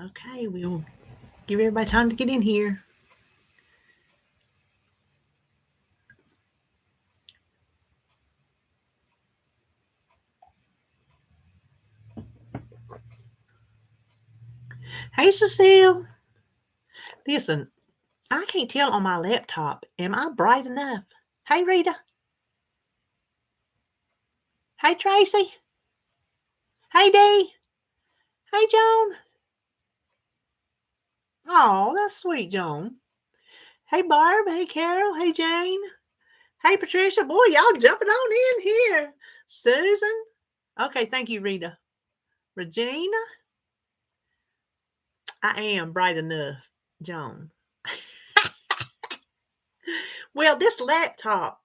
Okay, we'll give everybody time to get in here. Hey, Cecile. Listen, I can't tell on my laptop. Am I bright enough? Hey, Rita. Hey, Tracy. Hey, Dee. Hey, Joan. Oh, that's sweet, Joan. Hey, Barb. Hey, Carol. Hey, Jane. Hey, Patricia. Boy, y'all jumping on in here. Susan. Okay, thank you, Rita. Regina. I am bright enough, Joan. Well, this laptop,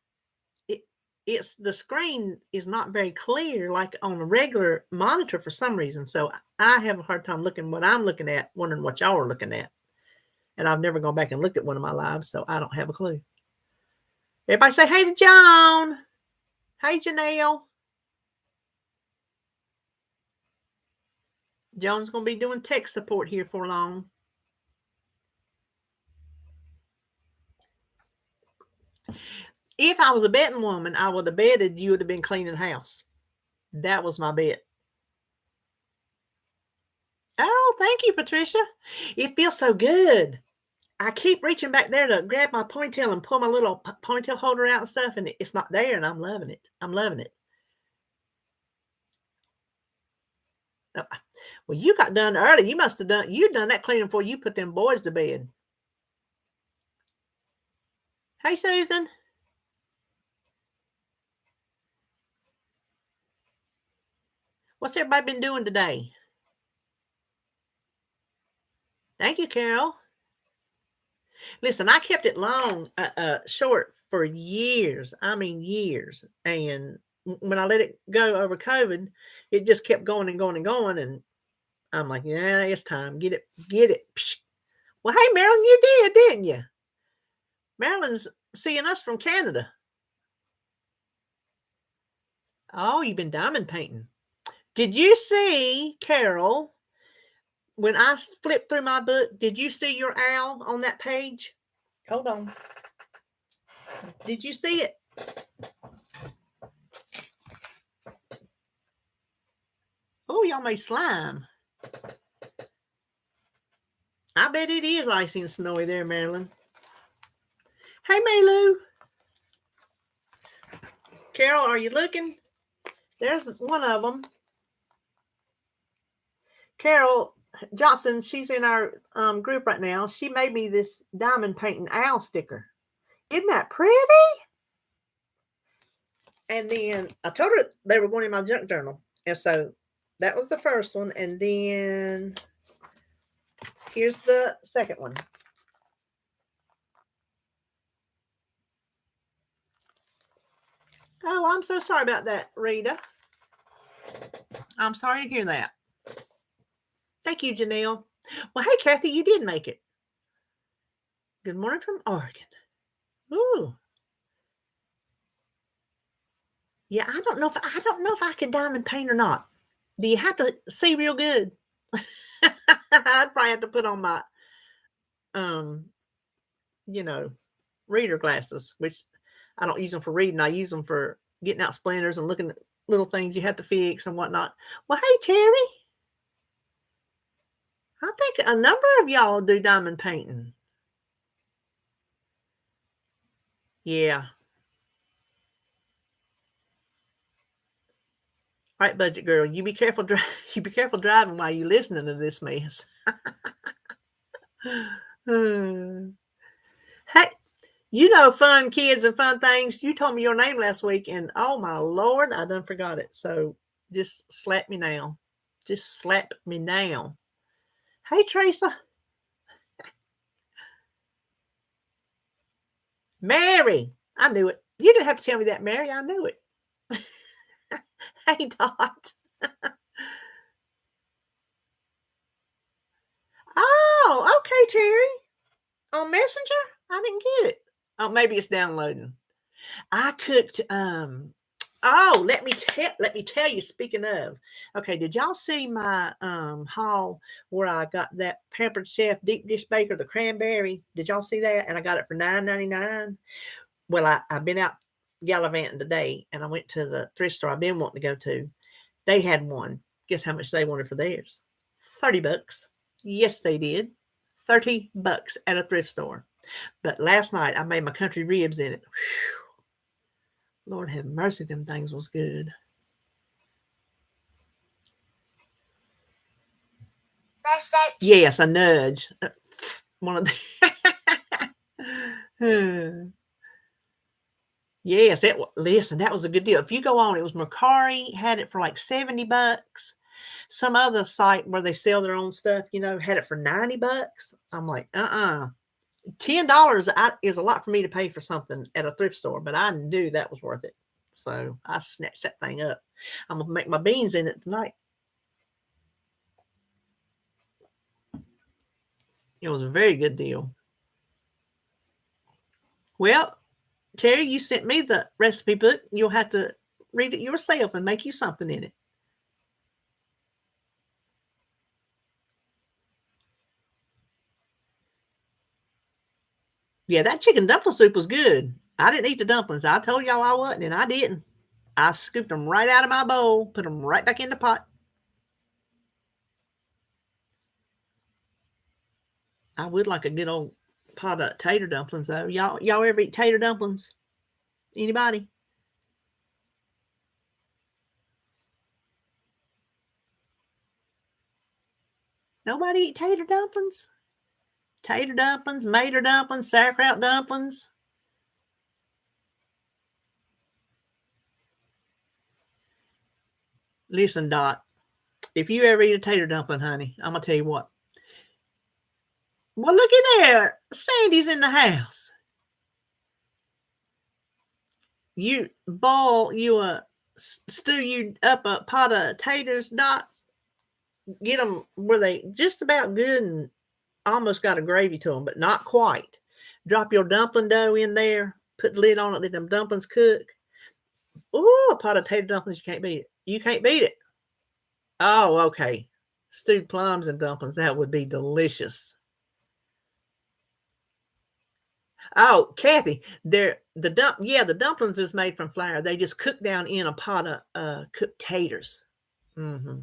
it's the screen is not very clear like on a regular monitor for some reason. So I have a hard time looking what I'm looking at, wondering what y'all are looking at. And I've never gone back and looked at one of my lives, so I don't have a clue. Everybody say hey to Joan. Hey, Janelle. Joan's going to be doing tech support here for long. If I was a betting woman, I would have betted you would have been cleaning the house. That was my bet. Oh, thank you, Patricia. It feels so good. I keep reaching back there to grab my ponytail and pull my little ponytail holder out and stuff, and it's not there, and I'm loving it. I'm loving it. Well, you got done early. You must have done that cleaning before you put them boys to bed. Hey, Susan. What's everybody been doing today? Thank you, Carol. Listen, I kept it short for years. I mean, years. And when I let it go over COVID, it just kept going and going and going. And I'm like, yeah, it's time. Get it. Psh. Well, hey, Marilyn, you did, didn't you? Marilyn's seeing us from Canada. Oh, you've been diamond painting. Did you see, Carol, when I flipped through my book, did you see your owl on that page? Hold on. Did you see it? Oh, y'all made slime. I bet it is icy and snowy there, Marilyn. Hey, Maylou. Carol, are you looking? There's one of them. Carol Johnson, she's in our group right now. She made me this diamond painting owl sticker. Isn't that pretty? And then I told her they were going in my junk journal. And so that was the first one. And then here's the second one. Oh, I'm so sorry about that, Rita. I'm sorry to hear that. Thank you, Janelle. Well, hey, Kathy, you did make it. Good morning from Oregon. Ooh. Yeah, I don't know if I can diamond paint or not. Do you have to see real good? I'd probably have to put on my reader glasses, which I don't use them for reading. I use them for getting out splinters and looking at little things you have to fix and whatnot. Well, hey, Terry. I think a number of y'all do diamond painting. Yeah. All right, budget girl, you be careful driving while you're listening to this mess. Hey, fun kids and fun things. You told me your name last week, and oh my Lord, I done forgot it. So just slap me now. Just slap me now. Hey, Teresa. Mary. I knew it. You didn't have to tell me that, Mary. I knew it. Hey, Dot. Oh, okay, Terry. On Messenger? I didn't get it. Oh, maybe it's downloading. I cooked Oh, let me tell you, speaking of. Okay, did y'all see my haul where I got that Pampered Chef deep dish baker, the cranberry? Did y'all see that? And I got it for $9.99. Well, I've been out gallivanting today and I went to the thrift store I've been wanting to go to. They had one. Guess how much they wanted for theirs? $30. Yes, they did. $30 at a thrift store. But last night I made my country ribs in it. Whew, Lord have mercy, them things was good. Yes, a nudge. One of the. Yes, listen, that was a good deal. If you go on, it was Mercari, had it for like $70. Some other site where they sell their own stuff, had it for $90. I'm like, $10 is a lot for me to pay for something at a thrift store, but I knew that was worth it. So I snatched that thing up. I'm gonna make my beans in it tonight. It was a very good deal. Well, Terry, you sent me the recipe book. You'll have to read it yourself and make you something in it. Yeah, that chicken dumpling soup was good. I didn't eat the dumplings. I told y'all I wasn't, and I didn't. I scooped them right out of my bowl, put them right back in the pot. I would like a good old pot of tater dumplings, though. Y'all ever eat tater dumplings? Anybody? Nobody eat tater dumplings? Tater dumplings, mater dumplings, sauerkraut dumplings. Listen, Dot, if you ever eat a tater dumpling, honey, I'm going to tell you what. Well, look in there. Sandy's in the house. You stew you up a pot of taters, Dot. Get them where they just about good and almost got a gravy to them, but not quite. Drop your dumpling dough in there. Put the lid on it. Let them dumplings cook. Ooh, a pot of tater dumplings. You can't beat it. You can't beat it. Oh, okay. Stewed plums and dumplings. That would be delicious. Oh, Kathy, the dumplings is made from flour. They just cook down in a pot of cooked taters. Mm-hmm.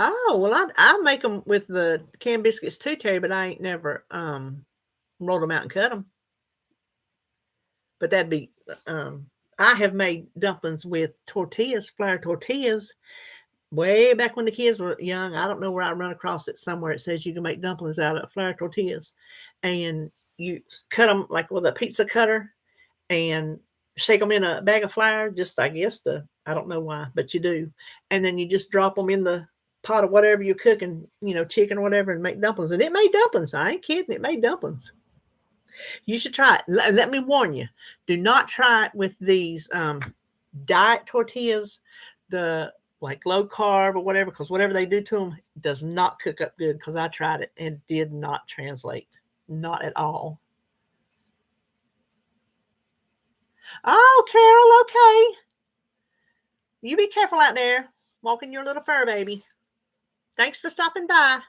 Oh, well, I make them with the canned biscuits too, Terry, but I ain't never rolled them out and cut them. But that'd be I have made dumplings with tortillas, flour tortillas, way back when the kids were young. I don't know where I run across it somewhere. It says you can make dumplings out of flour tortillas, and you cut them like with a pizza cutter and shake them in a bag of flour. Just I guess I don't know why, but you do, and then you just drop them in the pot of whatever you're cooking, chicken or whatever, and make dumplings. And it made dumplings. I ain't kidding. It made dumplings. You should try it. Let me warn you. Do not try it with these diet tortillas, the like low carb or whatever, because whatever they do to them does not cook up good. Because I tried it and did not translate, not at all. Oh, Carol, okay. You be careful out there, walking your little fur baby. Thanks for stopping by.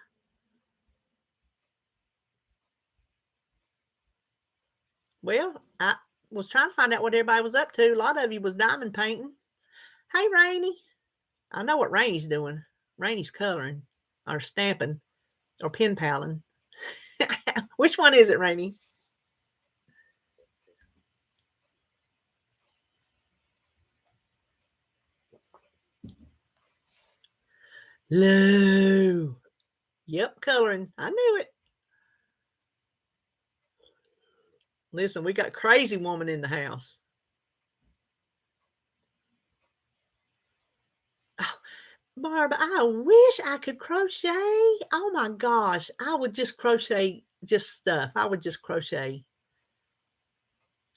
Well, I was trying to find out what everybody was up to. A lot of you was diamond painting. Hey, Rainy. I know what Rainy's doing. Rainy's coloring or stamping or pen paling. Which one is it, Rainy? Lou. Yep, coloring. I knew it. Listen, we got crazy woman in the house. Oh, Barb, I wish I could crochet. Oh my gosh. I would just crochet just stuff. I would just crochet.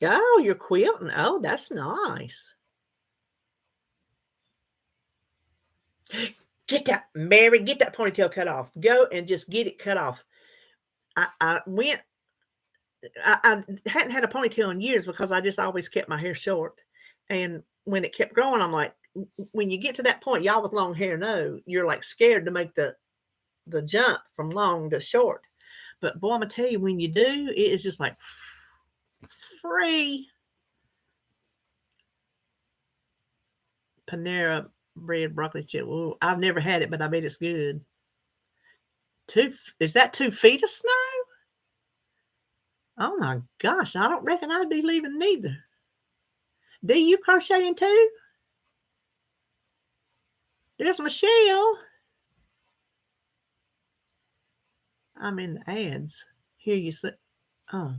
Oh, you're quilting. Oh, that's nice. Get that, Mary, get that ponytail cut off. Go and just get it cut off. I went I hadn't had a ponytail in years because I just always kept my hair short. And when it kept growing, I'm like, when you get to that point, y'all with long hair know you're like scared to make the jump from long to short. But boy, I'm gonna tell you, when you do, it is just like free. Panera bread broccoli chip. Ooh, I've never had it, but I bet it's good. Is that 2 feet of snow? Oh my gosh, I don't reckon I'd be leaving neither. Do you crocheting too? There's Michelle. I'm in the ads. Here you say, oh.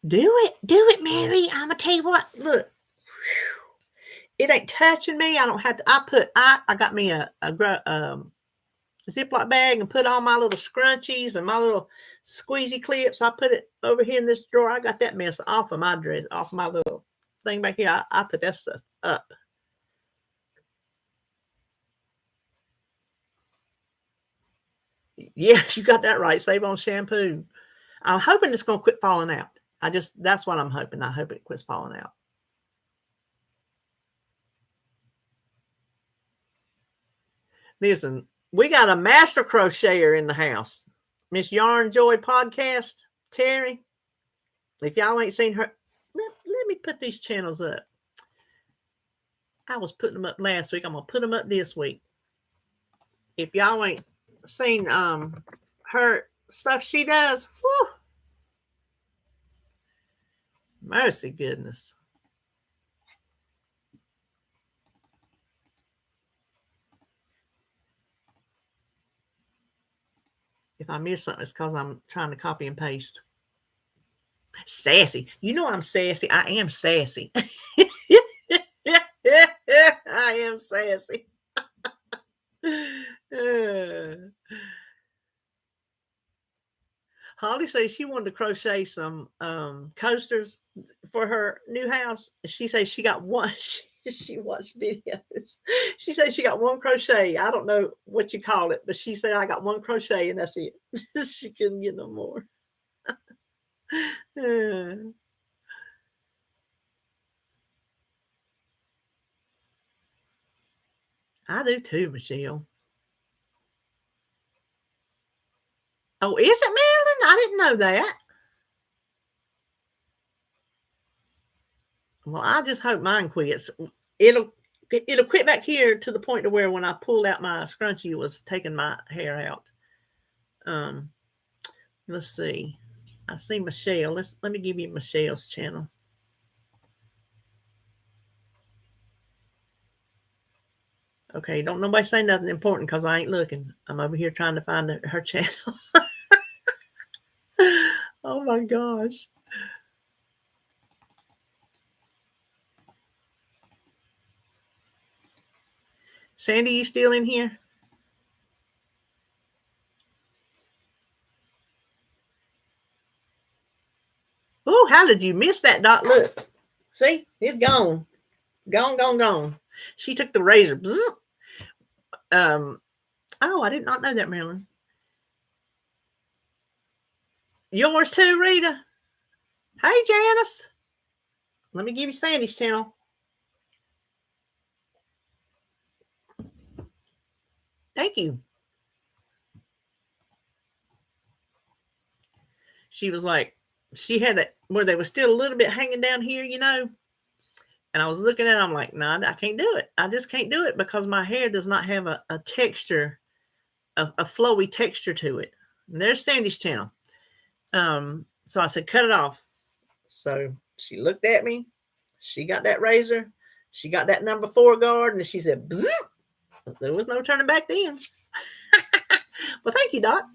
Do it, Mary. I'm gonna tell you what. Look, it ain't touching me. I don't have to. I got me a Ziploc bag and put all my little scrunchies and my little squeezy clips. I put it over here in this drawer. I got that mess off of my dress, off my little thing back here. I put that stuff up. Yeah, you got that right. Save on shampoo. I'm hoping it's going to quit falling out. That's what I'm hoping. I hope it quits falling out. Listen, we got a master crocheter in the house. Miss Yarn Joy Podcast, Terry. If y'all ain't seen her, let me put these channels up. I was putting them up last week. I'm going to put them up this week. If y'all ain't seen her stuff she does, whew, mercy goodness. If I miss something, it's because I'm trying to copy and paste. Sassy. You know I'm sassy. I am sassy. I am sassy. Holly says she wanted to crochet some coasters for her new house. She says she got one. She watched videos. She said she got one crochet. I don't know what you call it, but she said I got one crochet and that's it. She couldn't get no more. I do too, Michelle. Oh, is it Maryland? I didn't know that. Well, I just hope mine quits. It'll quit back here to the point to where when I pulled out my scrunchie, it was taking my hair out. Let's see. I see Michelle. Let me give you Michelle's channel. Okay, don't nobody say nothing important because I ain't looking. I'm over here trying to find her channel. Oh my gosh. Sandy, you still in here? Oh, how did you miss that dot? Look. See, it's gone. Gone. She took the razor. Oh, I did not know that, Marilyn. Yours too, Rita. Hey, Janice. Let me give you Sandy's channel. Thank you. She was like, she had it where they were still a little bit hanging down here, you know. And I was looking at it, I'm like, nah, I can't do it. I just can't do it because my hair does not have a texture, a flowy texture to it. And there's Sandy's channel. So I said, cut it off. So she looked at me. She got that razor. She got that number 4 guard. And she said, bzzz. There was no turning back then. Well, thank you, Doc.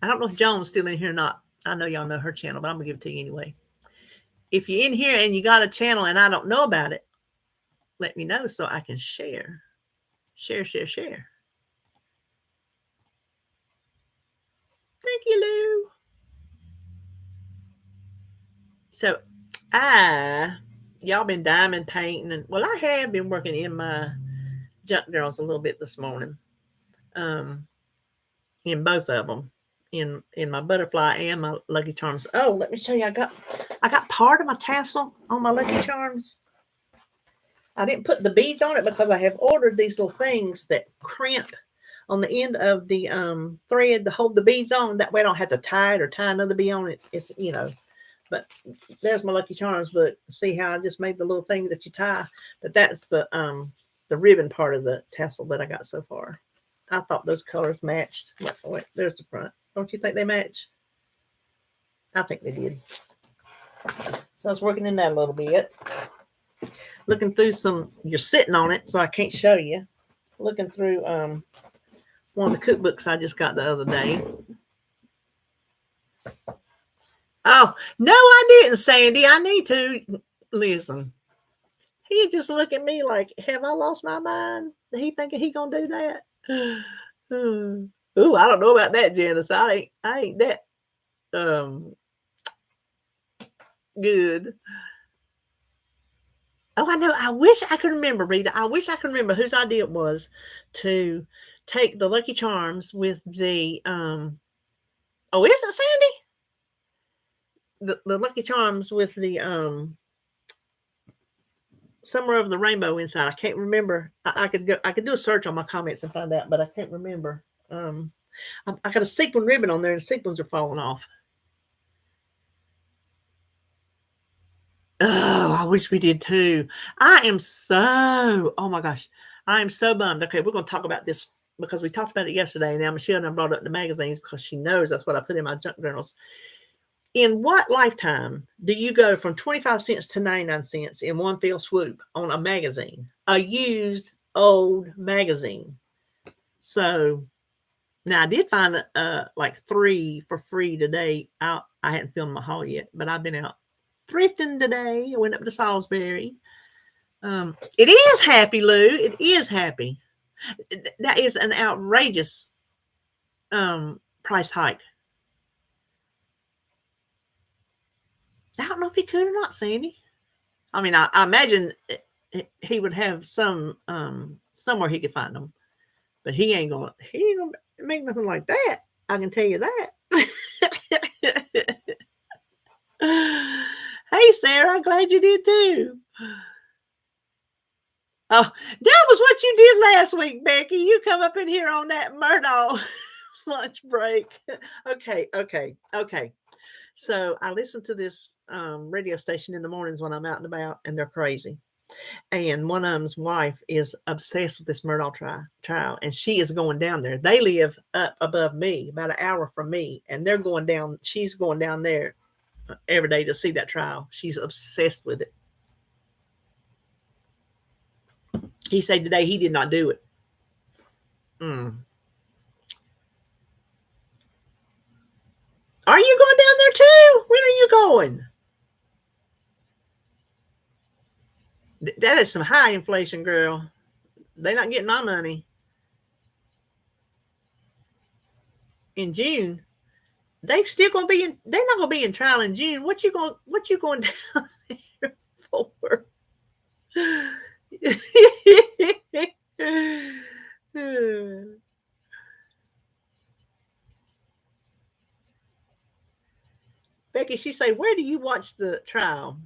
I don't know if Joan's still in here or not. I know y'all know her channel, but I'm going to give it to you anyway. If you're in here and you got a channel and I don't know about it, let me know so I can share. Share. Thank you, Lou. So y'all been diamond painting. And well, I have been working in my junk drawers a little bit this morning. In both of them. in my butterfly and my Lucky Charms. Oh, let me show you. I got part of my tassel on my Lucky Charms. I didn't put the beads on it because I have ordered these little things that crimp on the end of the thread to hold the beads on. That way I don't have to tie it or tie another bead on it. It's, but there's my Lucky Charms book. See how I just made the little thing that you tie? But that's the ribbon part of the tassel that I got so far. I thought those colors matched. Wait, there's the front. Don't you think they match? I think they did. So I was working in that a little bit. Looking through you're sitting on it, so I can't show you. Looking through one of the cookbooks I just got the other day. Oh, no, I didn't, Sandy. I need to. Listen. He just look at me like, have I lost my mind? He thinking he gonna do that? Ooh, I don't know about that, Janice. I ain't that good. Oh, I know. I wish I could remember, Rita. I wish I could remember whose idea it was to take the Lucky Charms with the oh, is it Sandy? The Lucky Charms with the Somewhere of the Rainbow inside. I can't remember. I could do a search on my comments and find out, but I can't remember. I got a sequin ribbon on there, and the sequins are falling off. Oh, I wish we did too. Oh my gosh, I am so bummed. Okay, we're going to talk about this because we talked about it yesterday. And now Michelle and I brought up the magazines because she knows that's what I put in my junk journals. In what lifetime do you go from 25 cents to 99 cents in one fell swoop on a magazine, a used old magazine? So now I did find like 3 for free today. I hadn't filmed my haul yet, but I've been out thrifting today. I went up to Salisbury. It is happy, Lou. It is happy. That is an outrageous price hike. I don't know if he could or not, Sandy. I mean, I imagine he would have some somewhere he could find them, but he ain't gonna make nothing like that. I can tell you that. Hey, Sarah, glad you did too. Oh, that was what you did last week, Becky. You come up in here on that Murdoch lunch break. Okay. So I listen to this radio station in the mornings when I'm out and about, and they're crazy. And one of them's wife is obsessed with this Murdoch trial, and she is going down there. They live up above me, about an hour from me, and they're going down. She's going down there every day to see that trial. She's obsessed with it. He said today he did not do it. Are you going down there too? When are you going? That is some high inflation, girl. They're not getting my money. In June, they still gonna be in. They're not gonna be in trial in June. What you going down there for? Becky, she say, where do you watch the trial?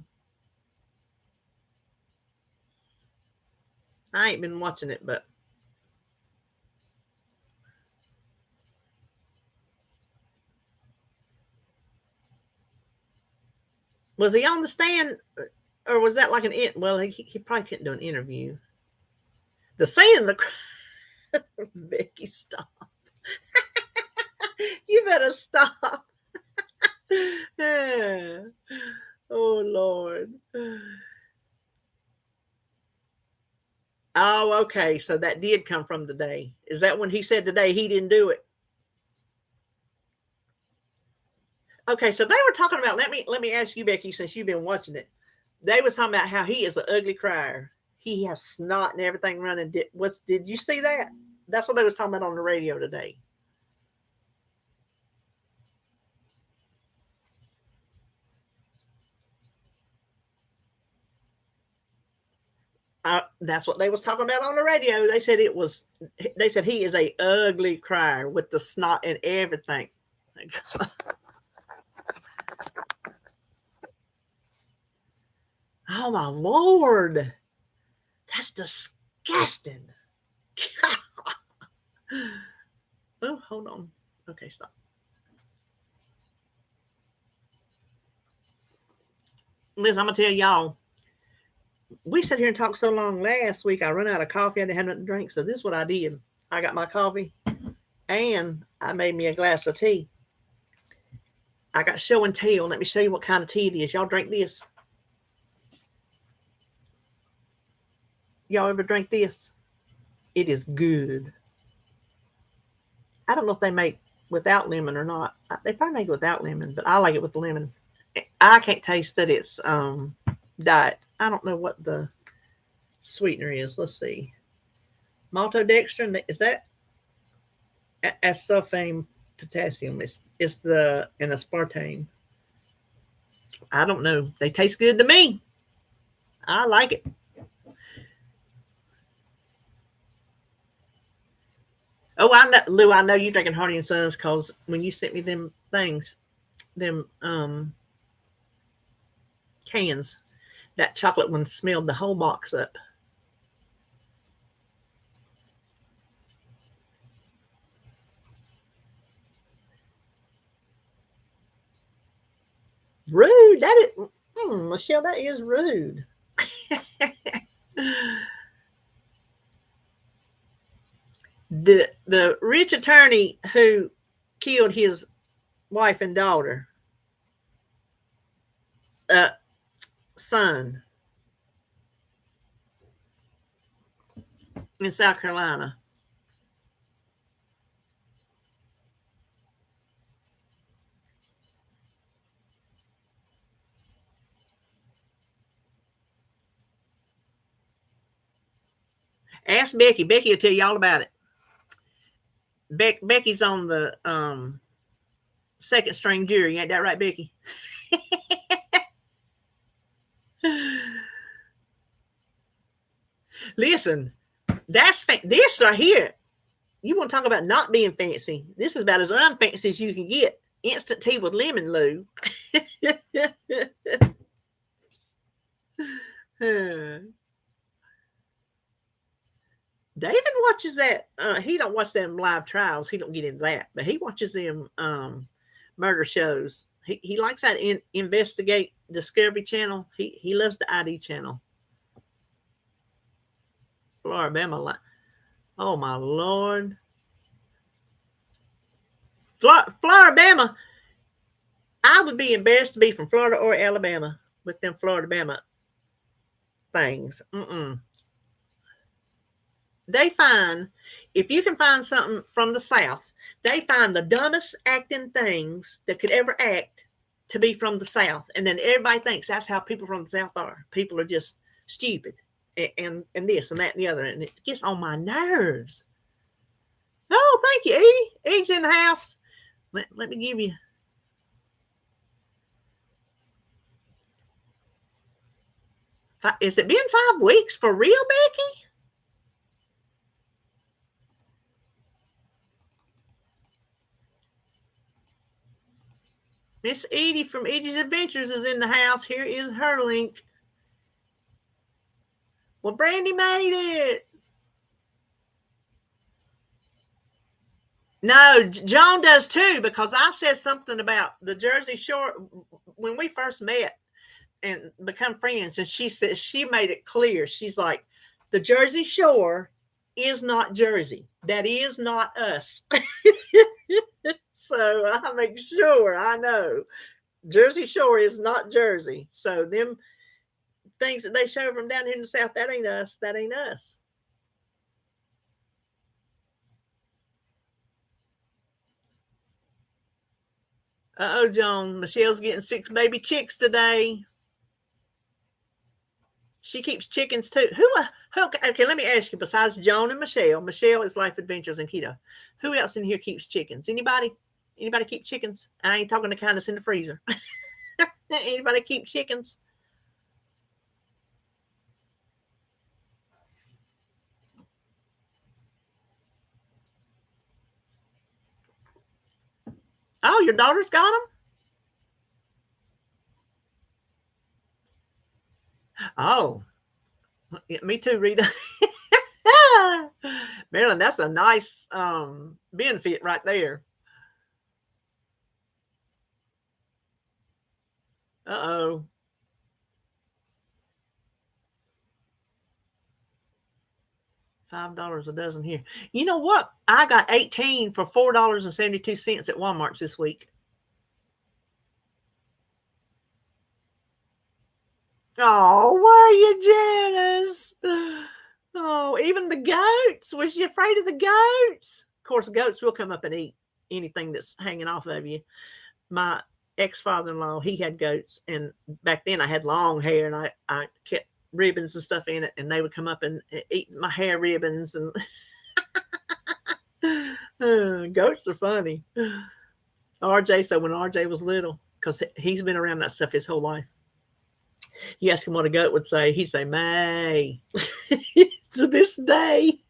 I ain't been watching it, but was he on the stand, or was that like well, he probably couldn't do an interview. The saying the Becky, stop. You better stop. Oh Lord. Oh, okay. So that did come from today. Is that when he said today he didn't do it? Okay, so they were talking about. Let me ask you, Becky, since you've been watching it. They was talking about how he is an ugly crier. He has snot and everything running. Did you see that? That's what they was talking about on the radio today. That's what they was talking about on the radio. They said he is a ugly crier with the snot and everything. Oh my Lord. That's disgusting. Oh, hold on. Okay, stop. Listen, I'm gonna tell y'all. We sat here and talked so long last week. I run out of coffee. I didn't have nothing to drink, so this is what I did. I got my coffee, and I made me a glass of tea. I got show and tell. Let me show you what kind of tea it is. Y'all drink this? Y'all ever drink this? It is good. I don't know if they make without lemon or not. They probably make it without lemon, but I like it with the lemon. I can't taste that it's diet. I don't know what the sweetener is. Let's see. Maltodextrin, is that sulfame potassium? It's the and aspartame. I don't know. They taste good to me. I like it. Oh, I know, Lou. I know you drinking Hardy and Sons because when you sent me them things, them cans, that chocolate one smelled the whole box up. Rude. That is, Michelle. That is rude. The rich attorney who killed his wife and daughter, uh, son in South Carolina. Ask Becky. Becky will tell you all about it. Becky's on the second string jury. Ain't that right, Becky? Listen, this right here. You want to talk about not being fancy? This is about as unfancy as you can get. Instant tea with lemon, Lou. David watches that. He don't watch them live trials. He don't get into that, but he watches them murder shows. He likes that investigate Discovery Channel. He loves the ID channel. Florida, oh my Lord, Florida. I would be embarrassed to be from Florida or Alabama with them Florida things. They find, if you can find something from the South, they find the dumbest acting things that could ever act to be from the South. And then everybody thinks that's how people from the South are. People are just stupid and this and that and the other. And it gets on my nerves. Oh, thank you, Edie. Edie's in the house. Let me give you. Is it been 5 weeks for real, Becky? Miss Edie from Edie's Adventures is in the house. Here is her link. Well, Brandy made it. No, Joan does too, because I said something about the Jersey Shore when we first met and become friends. And she said, she made it clear. She's like, the Jersey Shore is not Jersey. That is not us. So I make sure I know Jersey Shore is not Jersey. So them things that they show from down here in the South, that ain't us. That ain't us. Uh-oh, Joan. Michelle's getting 6 baby chicks today. She keeps chickens too. Who? Okay, let me ask you. Besides Joan and Michelle is Life Adventures and Keto. Who else in here keeps chickens? Anybody? Anybody keep chickens? I ain't talking to kind of in the freezer. Anybody keep chickens? Oh, your daughter's got them? Oh, yeah, me too, Rita. Marilyn, that's a nice benefit right there. Uh-oh. $5 a dozen here. You know what? I got 18 for $4.72 at Walmart's this week. Oh, were you, Janice? Oh, even the goats. Was you afraid of the goats? Of course, goats will come up and eat anything that's hanging off of you. My ex-father-in-law, he had goats, and back then I had long hair, and I kept ribbons and stuff in it, and they would come up and eat my hair ribbons. And goats are funny. RJ, so when RJ was little, because he's been around that stuff his whole life, you ask him what a goat would say, he'd say, May. To this day,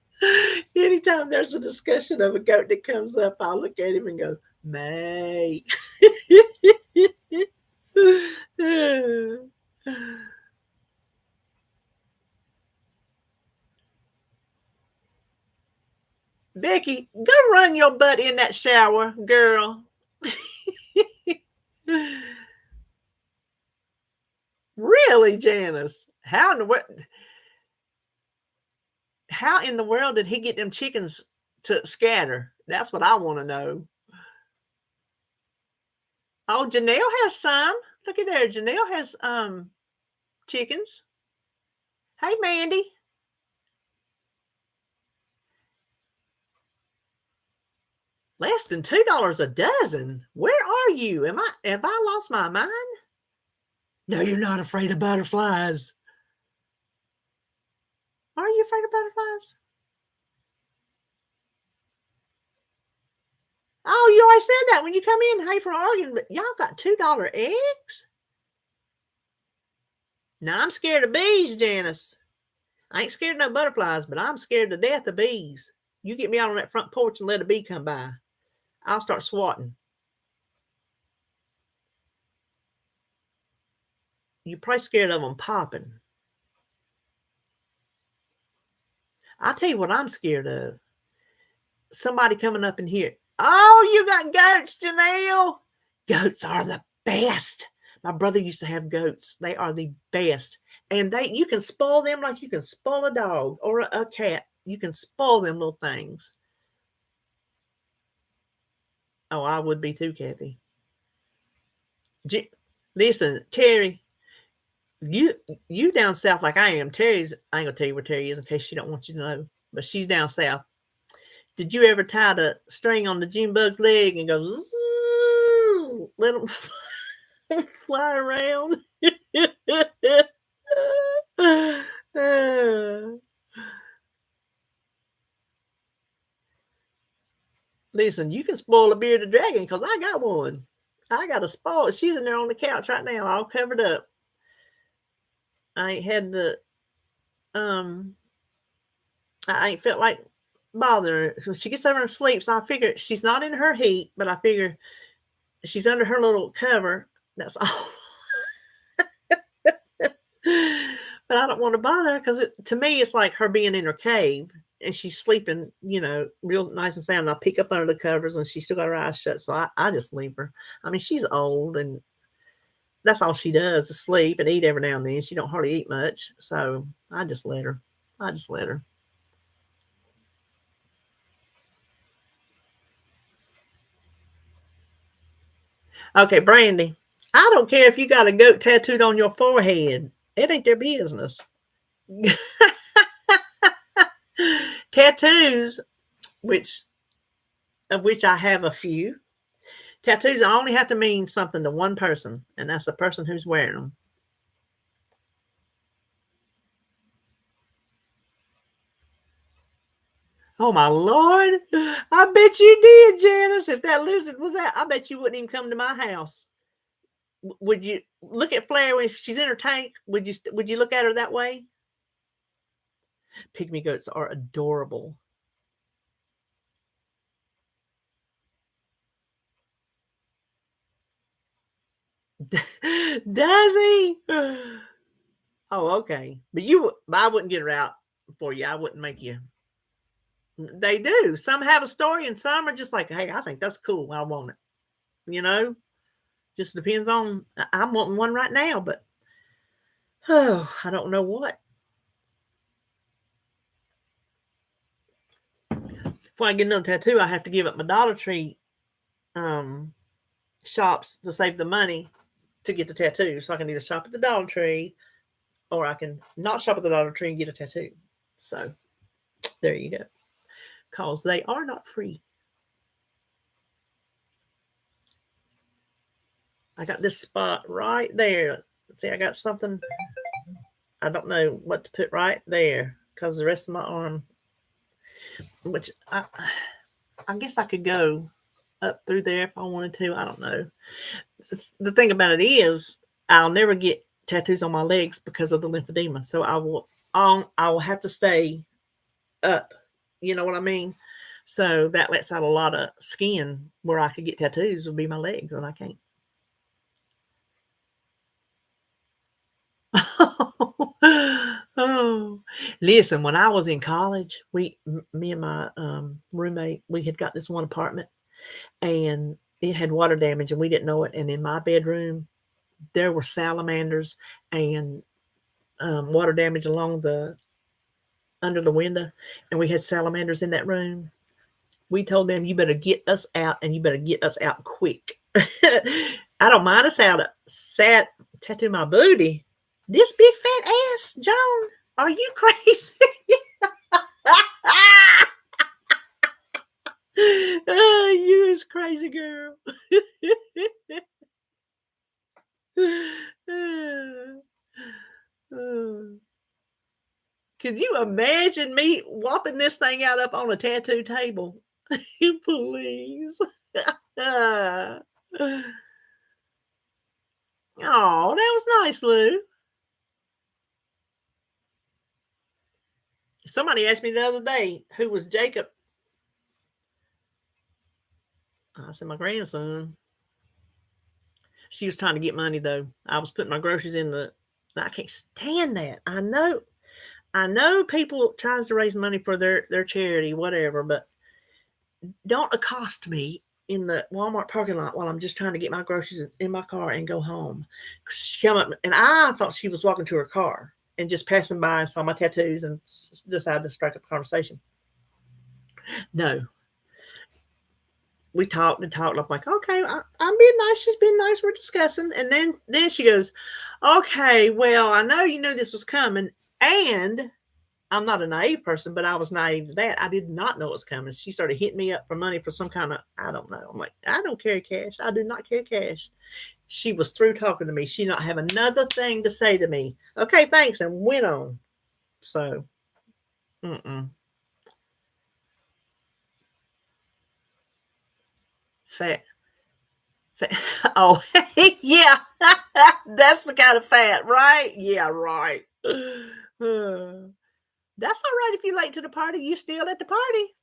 anytime there's a discussion of a goat that comes up, I'll look at him and go, May. Becky, go run your butt in that shower, girl. Really, Janice? How in the world did he get them chickens to scatter? That's what I want to know. Oh, Janelle has some. Look at there. Janelle has chickens. Hey, Mandy. Less than $2 a dozen. Where are you? Have I lost my mind? No, you're not afraid of butterflies. Are you afraid of butterflies? Oh, you always said that when you come in. Hey, from Oregon, but y'all got $2 eggs? Now I'm scared of bees, Janice. I ain't scared of no butterflies, but I'm scared to death of bees. You get me out on that front porch and let a bee come by. I'll start swatting. You're probably scared of them popping. I'll tell you what I'm scared of. Somebody coming up in here. Oh, you got goats, Janelle. Goats are the best. My brother used to have goats. They are the best. And you can spoil them like you can spoil a dog or a cat. You can spoil them little things. Oh, I would be too, Kathy. Listen, Terry, you down south like I am. Terry's, I ain't gonna tell you where Terry is in case she don't want you to know, but she's down south. Did you ever tie the string on the June bug's leg and go zzz, let them fly around? Listen, you can spoil a bearded dragon because I got one. I got a spoil. She's in there on the couch right now, all covered up. I ain't had the I ain't felt like bothering her. She gets over and sleeps. I figure she's not in her heat, but I figure she's under her little cover. That's all. But I don't want to bother her because to me, it's like her being in her cave and she's sleeping, real nice and sound. And I peek up under the covers and she's still got her eyes shut. So I just leave her. I mean, she's old and that's all she does is sleep and eat every now and then. She don't hardly eat much. So I just let her. Okay, Brandy, I don't care if you got a goat tattooed on your forehead. It ain't their business. Tattoos, of which I have a few. Tattoos only have to mean something to one person, and that's the person who's wearing them. Oh my Lord. I bet you did, Janice. If that lizard was out, I bet you wouldn't even come to my house. Would you look at Flair if she's in her tank? Would you look at her that way? Pygmy goats are adorable. Does he? Oh, okay. But I wouldn't get her out for you. I wouldn't make you. They do. Some have a story, and some are just like, "Hey, I think that's cool. I want it." You know, just depends on. I'm wanting one right now, but oh, I don't know what. Before I get another tattoo, I have to give up my Dollar Tree um, shops to save the money to get the tattoo. So I can either shop at the Dollar Tree or I can not shop at the Dollar Tree and get a tattoo. So there you go. Because they are not free. I got this spot right there. See, I got something. I don't know what to put right there because the rest of my arm, which I guess I could go up through there if I wanted to. I don't know. The thing about it is, I'll never get tattoos on my legs because of the lymphedema. So I will have to stay up. You know what I mean? So that lets out a lot of skin where I could get tattoos would be my legs, and I can't. Oh, listen, when I was in college, me and my roommate, we had got this one apartment and it had water damage and we didn't know it. And in my bedroom, there were salamanders and water damage under the window. And we had salamanders in that room. We told them, you better get us out and you better get us out quick. I don't mind us out. Tattoo my booty. This big fat ass, Joan. Are you crazy? You is crazy, girl. Could you imagine me whopping this thing out up on a tattoo table? Please. Oh, that was nice, Lou. Somebody asked me the other day, who was Jacob? I said, my grandson. She was trying to get money, though. I was putting my groceries I can't stand that. I know people tries to raise money for their charity, whatever, but don't accost me in the Walmart parking lot while I'm just trying to get my groceries in my car and go home. She come up, and I thought she was walking to her car and just passing by and saw my tattoos and decided to strike up a conversation. No. We talked and talked. I'm like, okay, I'm being nice. She's being nice. We're discussing. And then she goes, okay, well, I know you knew this was coming. And I'm not a naive person, but I was naive to that. I did not know it was coming. She started hitting me up for money for some kind of, I don't know. I'm like, I don't carry cash. I do not carry cash. She was through talking to me. She not have another thing to say to me. Okay, thanks. And went on. So, Fat. Oh, yeah. That's the kind of fat, right? Yeah, right. That's all right if you're late to the party. You still at the party.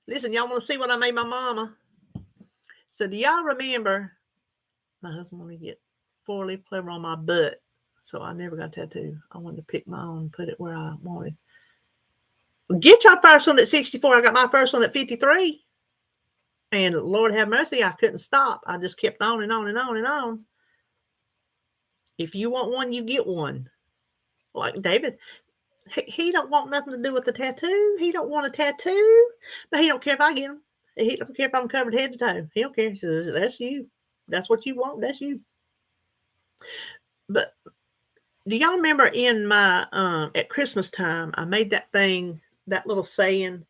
Listen, y'all want to see what I made my mama? So do y'all remember my husband wanted to get 4-leaf clover on my butt? So I never got a tattoo. I wanted to pick my own, put it where I wanted. Get your first one at 64. I got my first one at 53. And Lord have mercy, I couldn't stop. I just kept on and on and on and on. If you want one, you get one. Like David, he don't want nothing to do with the tattoo. He don't want a tattoo, but he don't care if I get him. He don't care if I'm covered head to toe. He don't care. He says, that's you. That's what you want. That's you. But do y'all remember in my at Christmas time, I made that little saying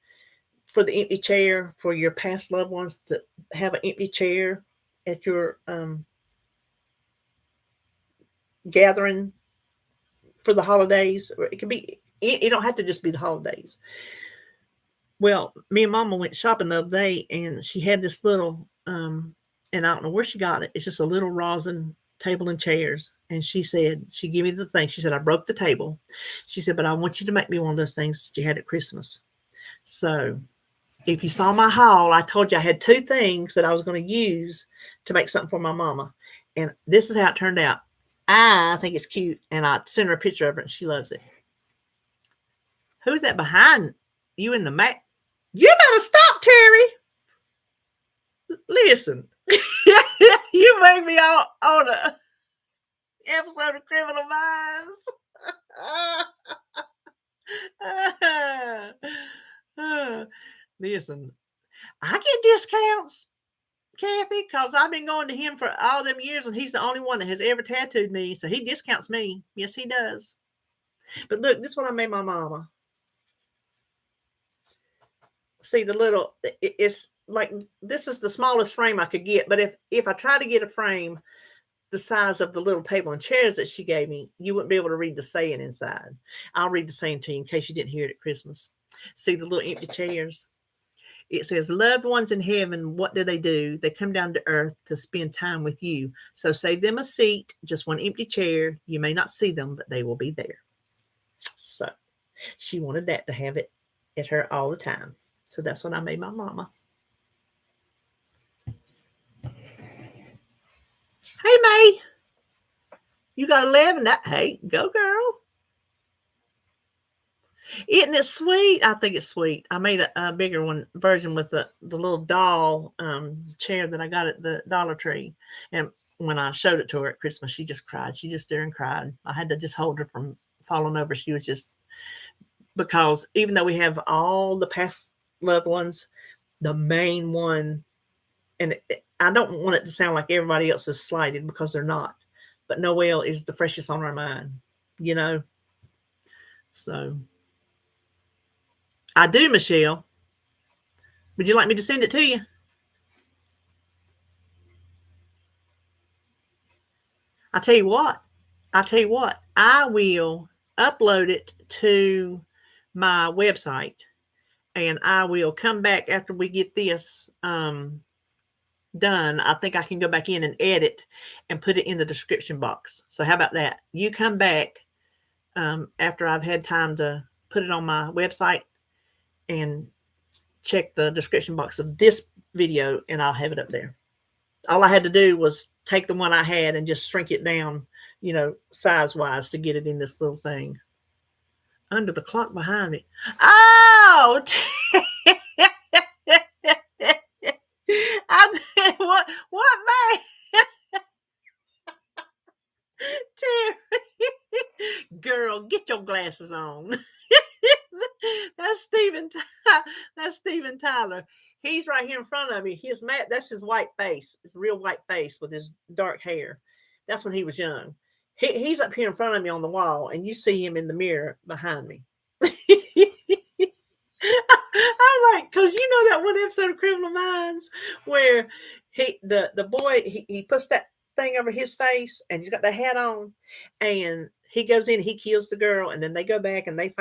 for the empty chair for your past loved ones to have an empty chair at your gathering for the holidays. Or it could be, it don't have to just be the holidays. Well, me and Mama went shopping the other day, and she had this little, and I don't know where she got it. It's just a little rosin table and chairs. And she said, she gave me the thing. She said, I broke the table. She said, but I want you to make me one of those things that you had at Christmas. So If you saw my haul, I told you I had 2 things that I was gonna use to make something for my mama, and this is how it turned out. I think it's cute, and I sent her a picture of it, and she loves it. Who's that behind you in the mat? You better stop, Terry. Listen, you make me on a episode of Criminal Minds. Listen, I get discounts, Kathy, because I've been going to him for all them years, and he's the only one that has ever tattooed me, so he discounts me. Yes, he does. But look, this is what I made my mama. See the little, it's like, this is the smallest frame I could get, but if I try to get a frame the size of the little table and chairs that she gave me, you wouldn't be able to read the saying inside. I'll read the saying to you in case you didn't hear it at Christmas. See the little empty chairs? It says, loved ones in heaven, what do? They come down to earth to spend time with you. So save them a seat, just one empty chair. You may not see them, but they will be there. So she wanted that to have it at her all the time. So that's what I made my mama. Hey, May. You got 11. Hey, go girl. Isn't it sweet? I think it's sweet. I made a bigger one version with the little doll chair that I got at the Dollar Tree. And when I showed it to her at Christmas, she just cried. She just stood and cried. I had to just hold her from falling over. She was just, because even though we have all the past loved ones, the main one, and I don't want it to sound like everybody else is slighted, because they're not. But Noelle is the freshest on our mind, you know? So I do, Michelle. Would you like me to send it to you? I'll tell you what. I will upload it to my website, and I will come back after we get this done. I think I can go back in and edit and put it in the description box. So how about that? You come back after I've had time to put it on my website and check the description box of this video, and I'll have it up there. All I had to do was take the one I had and just shrink it down, size wise, to get it in this little thing. Under the clock behind me. Oh, what man? Terry, girl, get your glasses on. That's Steven. That's Steven Tyler. He's right here in front of me. That's his white face, his real white face with his dark hair. That's when he was young. He's up here in front of me on the wall, and you see him in the mirror behind me. I'm like, because you know that one episode of Criminal Minds where the boy he puts that thing over his face, and he's got the hat on, and he goes in, he kills the girl, and then they go back and they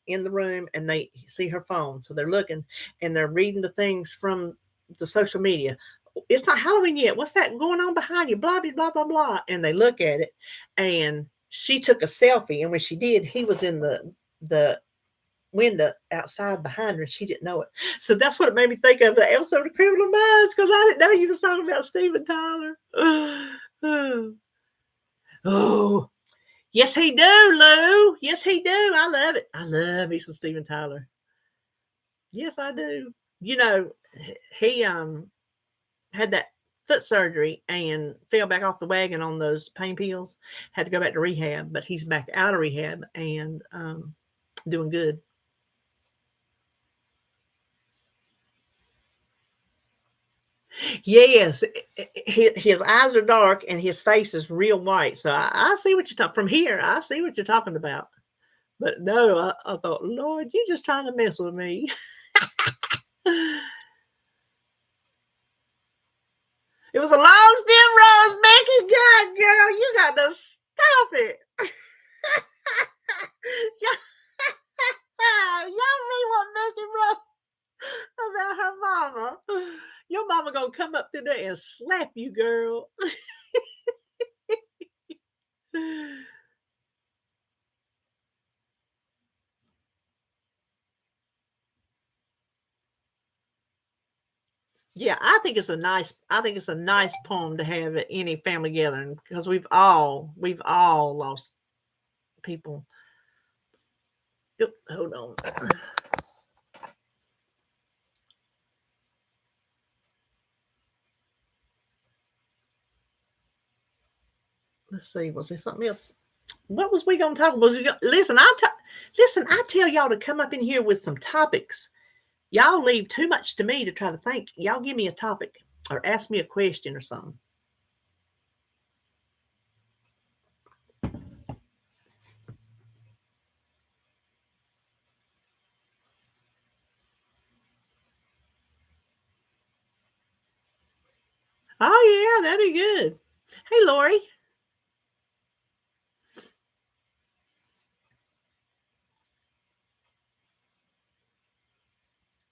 in the room, and they see her phone. So they're looking, and they're reading the things from the social media. It's not Halloween yet. What's that going on behind you? Blah, blah, blah, blah, blah. And they look at it, and she took a selfie. And when she did, he was in the window outside behind her, and she didn't know it. So that's what it made me think of the episode of Criminal Minds, because I didn't know you was talking about Steven Tyler. Oh, yes, he do, Lou. Yes, he do. I love it. I love me some Steven Tyler. Yes, I do. He had that foot surgery and fell back off the wagon on those pain pills. Had to go back to rehab, but he's back out of rehab and doing good. Yes, his eyes are dark and his face is real white. So I see what you're talking from here. I see what you're talking about. But no, I thought, Lord, you just trying to mess with me. It was a long stem rose, Becky. God, girl, you got to stop it. Y'all read what Becky wrote about her mama. Your mama gonna come up to there and slap you, girl. Yeah, I think it's a nice poem to have at any family gathering because we've all lost people. Yep, hold on. Let's see. Was there something else? What was we gonna talk about? Listen. I tell y'all to come up in here with some topics. Y'all leave too much to me to try to think. Y'all give me a topic or ask me a question or something. Oh yeah, that'd be good. Hey Lori,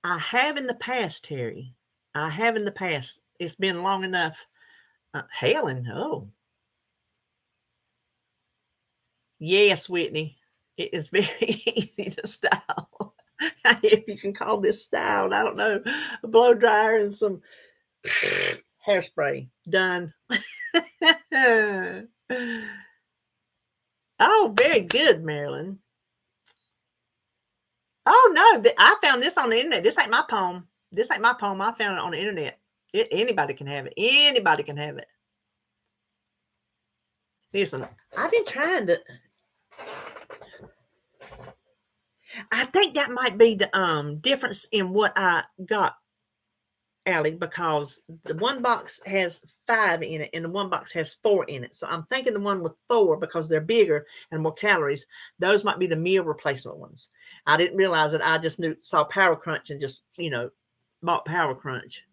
I have in the past, Terry. I have in the past. It's been long enough. Helen, oh yes, Whitney. It is very easy to style. If you can call this styled, I don't know. A blow dryer and some hairspray. Done. Oh, very good, Marilyn. Oh no, I found this on the internet. This ain't my poem. This ain't my poem. I found it on the internet. Anybody can have it. Anybody can have it. Listen, I've been trying to. I think that might be the difference in what I got, Allie, because the one box has 5 in it and the one box has 4 in it. So I'm thinking the one with 4 because they're bigger and more calories. Those might be the meal replacement ones. I didn't realize that. I just saw Power Crunch and just bought Power Crunch.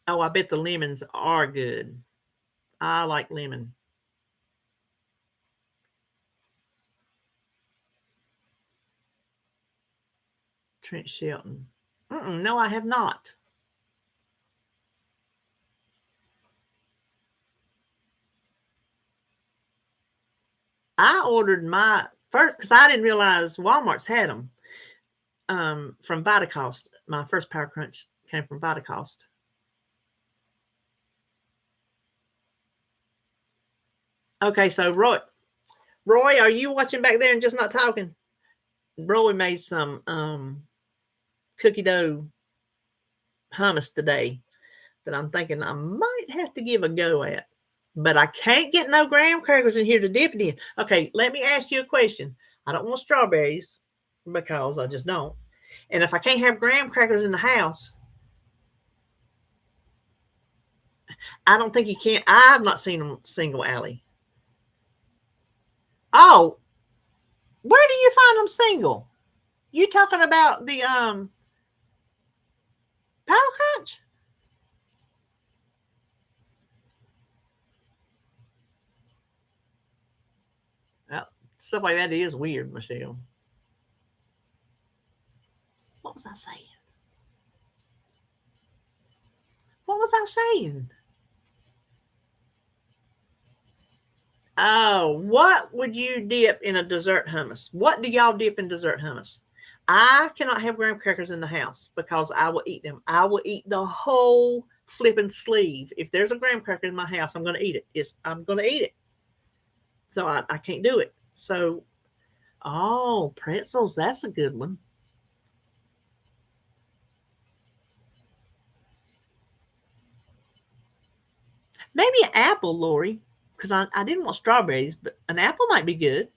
Oh, I bet the lemons are good. I like lemon. Trent Shelton. No, I have not. I ordered my first because I didn't realize Walmart's had them from Vitacost. My first Power Crunch came from Vitacost. Okay, so Roy, are you watching back there and just not talking? Roy made some cookie dough hummus today that I'm thinking I might have to give a go at. But I can't get no graham crackers in here to dip it in. Okay, let me ask you a question. I don't want strawberries because I just don't. And if I can't have graham crackers in the house, I don't think you can. I've not seen them single, Alley. Oh, where do you find them single? You talking about the Power Crunch? Well, stuff like that is weird, Michelle. What was I saying? What was I saying? Oh, what would you dip in a dessert hummus? What do y'all dip in dessert hummus? I cannot have graham crackers in the house because I will eat them. I will eat the whole flipping sleeve. If there's a graham cracker in my house, I'm going to eat it. I'm going to eat it. So I can't do it. So, oh, pretzels, that's a good one. Maybe an apple, Lori, because I didn't want strawberries, but an apple might be good.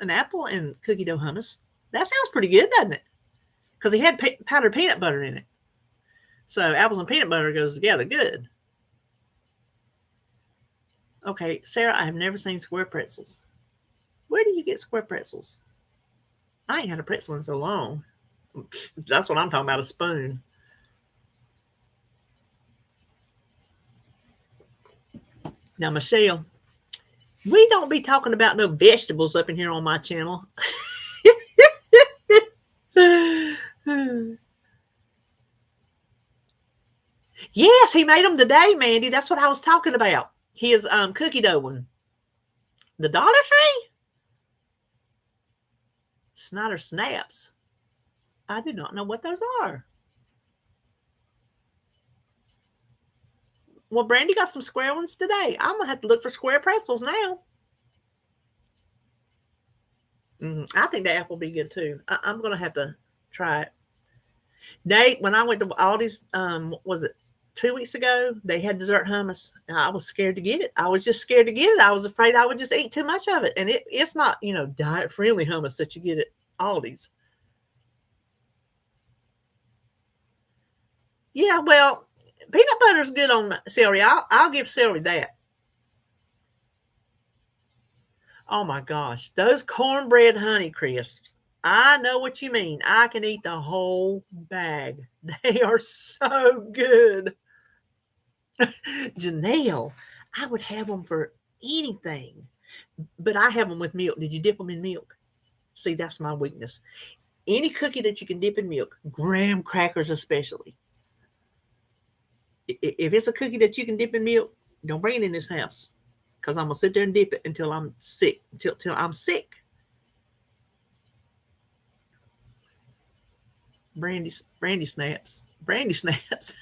An apple and cookie dough hummus. That sounds pretty good, doesn't it? Because he had powdered peanut butter in it. So apples and peanut butter goes together good. Okay, Sarah, I have never seen square pretzels. Where do you get square pretzels? I ain't had a pretzel in so long. That's what I'm talking about, a spoon. Now, Michelle, we don't be talking about no vegetables up in here on my channel. Yes, he made them today, Mandy. That's what I was talking about. His cookie dough one. The Dollar Tree? Snyder Snaps. I do not know what those are. Well, Brandy got some square ones today. I'm gonna have to look for square pretzels now. I think that apple will be good too. I'm gonna have to try it. When I went to Aldi's, was it 2 weeks ago? They had dessert hummus, and I was scared to get it. I was just scared to get it. I was afraid I would just eat too much of it, and it's not diet friendly hummus that you get at Aldi's. Yeah, well, peanut butter's good on celery. I'll give celery that. Oh my gosh, those cornbread honey crisps. I know what you mean. I can eat the whole bag. They are so good. Janelle, I would have them for anything, but I have them with milk. Did you dip them in milk? See, that's my weakness. Any cookie that you can dip in milk, graham crackers especially. If it's a cookie that you can dip in milk, don't bring it in this house because I'm gonna sit there and dip it until I'm sick. Until I'm sick. Brandy snaps. Brandy snaps.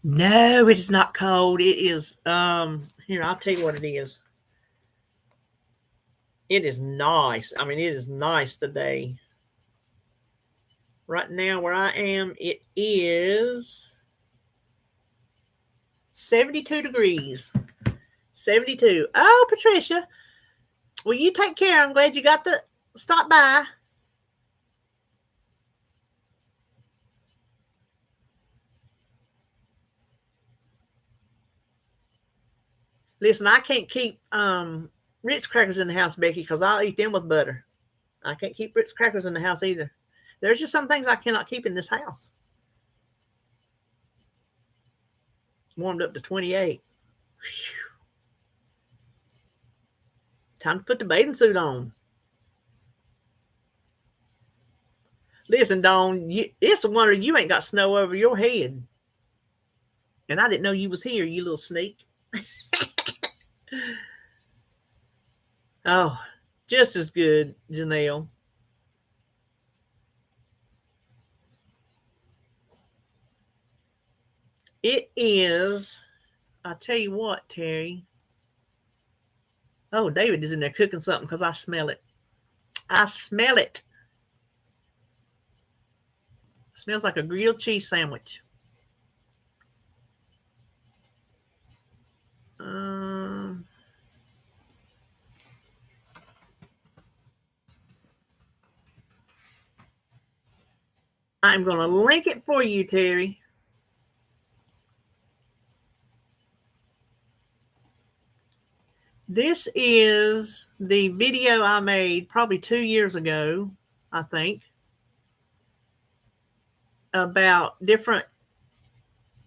No, it is not cold. It is here, I'll tell you what it is. It is nice. I mean, it is nice today. Right now where I am, it is 72 degrees. 72. Oh, Patricia. Well, you take care. I'm glad you got to stop by. Listen, I can't keep Ritz crackers in the house, Becky, because I'll eat them with butter. I can't keep Ritz crackers in the house either. There's just some things I cannot keep in this house. Warmed up to 28. Whew. Time to put the bathing suit on. Listen, Dawn, it's a wonder you ain't got snow over your head. And I didn't know you was here, you little sneak. Oh, just as good, Janelle. It is, I'll tell you what, Terry. Oh, David is in there cooking something because I smell it. I smell it. It smells like a grilled cheese sandwich. I'm going to link it for you, Terry. This is the video I made probably 2 years ago, I think, about different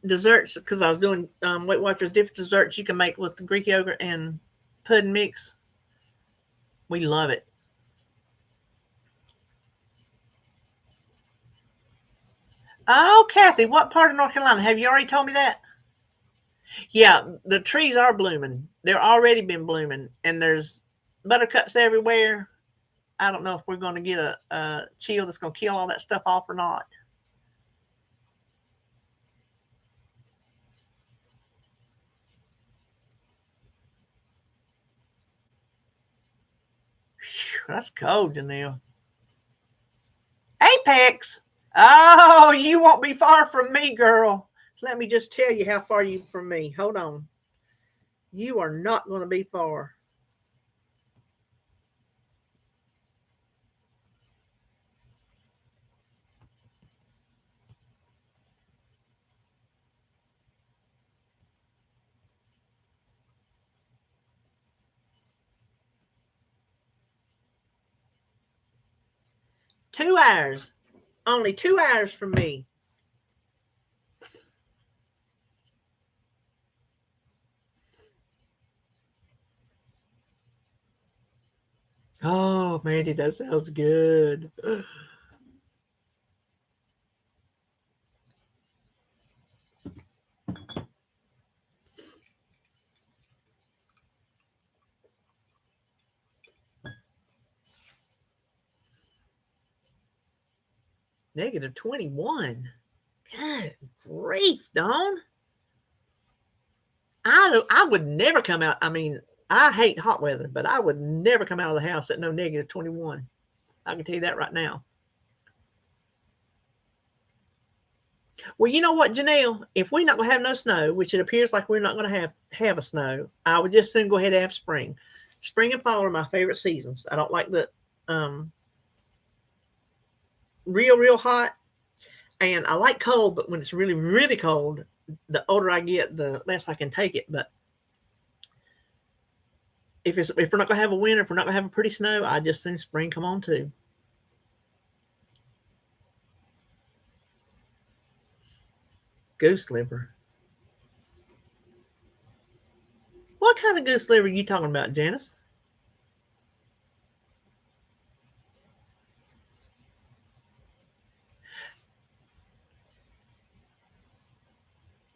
desserts because I was doing Weight Watchers, different desserts you can make with the Greek yogurt and pudding mix. We love it. Oh, Kathy, what part of North Carolina? Have you already told me that? Yeah, the trees are blooming. They're already been blooming, and there's buttercups everywhere. I don't know if we're going to get a chill that's going to kill all that stuff off or not. Whew, that's cold, Janelle. Apex. Oh, you won't be far from me, girl. Let me just tell you how far you from me. Hold on. You are not going to be far. Two hours. Only 2 hours from me. Oh, Mandy, that sounds good. Negative 21. Good grief, Dawn. I would never come out. I mean, I hate hot weather, but I would never come out of the house at no negative 21. I can tell you that right now. Well, you know what, Janelle? If we're not going to have no snow, which it appears like we're not going to have a snow, I would just soon go ahead and have spring. Spring and fall are my favorite seasons. I don't like the um, real hot, and I like cold, but when it's really cold, the older I get, the less I can take it. But if we're not going to have a winter, if we're not going to have a pretty snow, I just soon spring come on too. Goose liver. What kind of goose liver are you talking about, Janice?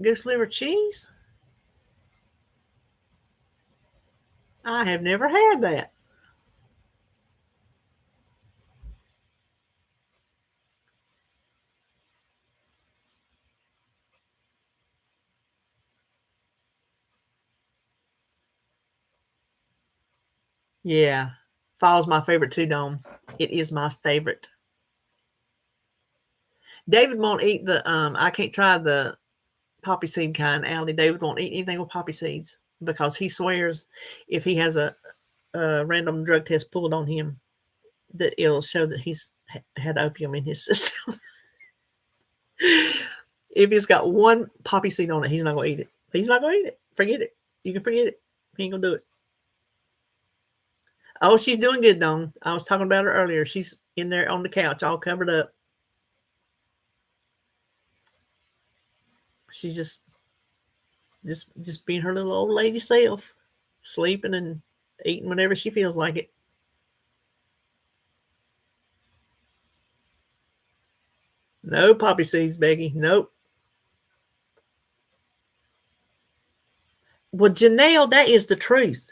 Goose liver cheese? I have never had that. Yeah. Fall's my favorite too, Dome. It is my favorite. David won't eat the I can't try the poppy seed kind, Allie. David won't eat anything with poppy seeds because he swears if he has a random drug test pulled on him that it'll show that he's had opium in his system. If it's got one poppy seed on it, he's not gonna eat it. He's not gonna eat it. Forget it. You can forget it. He ain't gonna do it. Oh, she's doing good, Dawn. I was talking about her earlier. She's in there on the couch, all covered up. She's just being her little old lady self, sleeping and eating whenever she feels like it. No poppy seeds, Becky. Nope. Well, Janelle, that is the truth.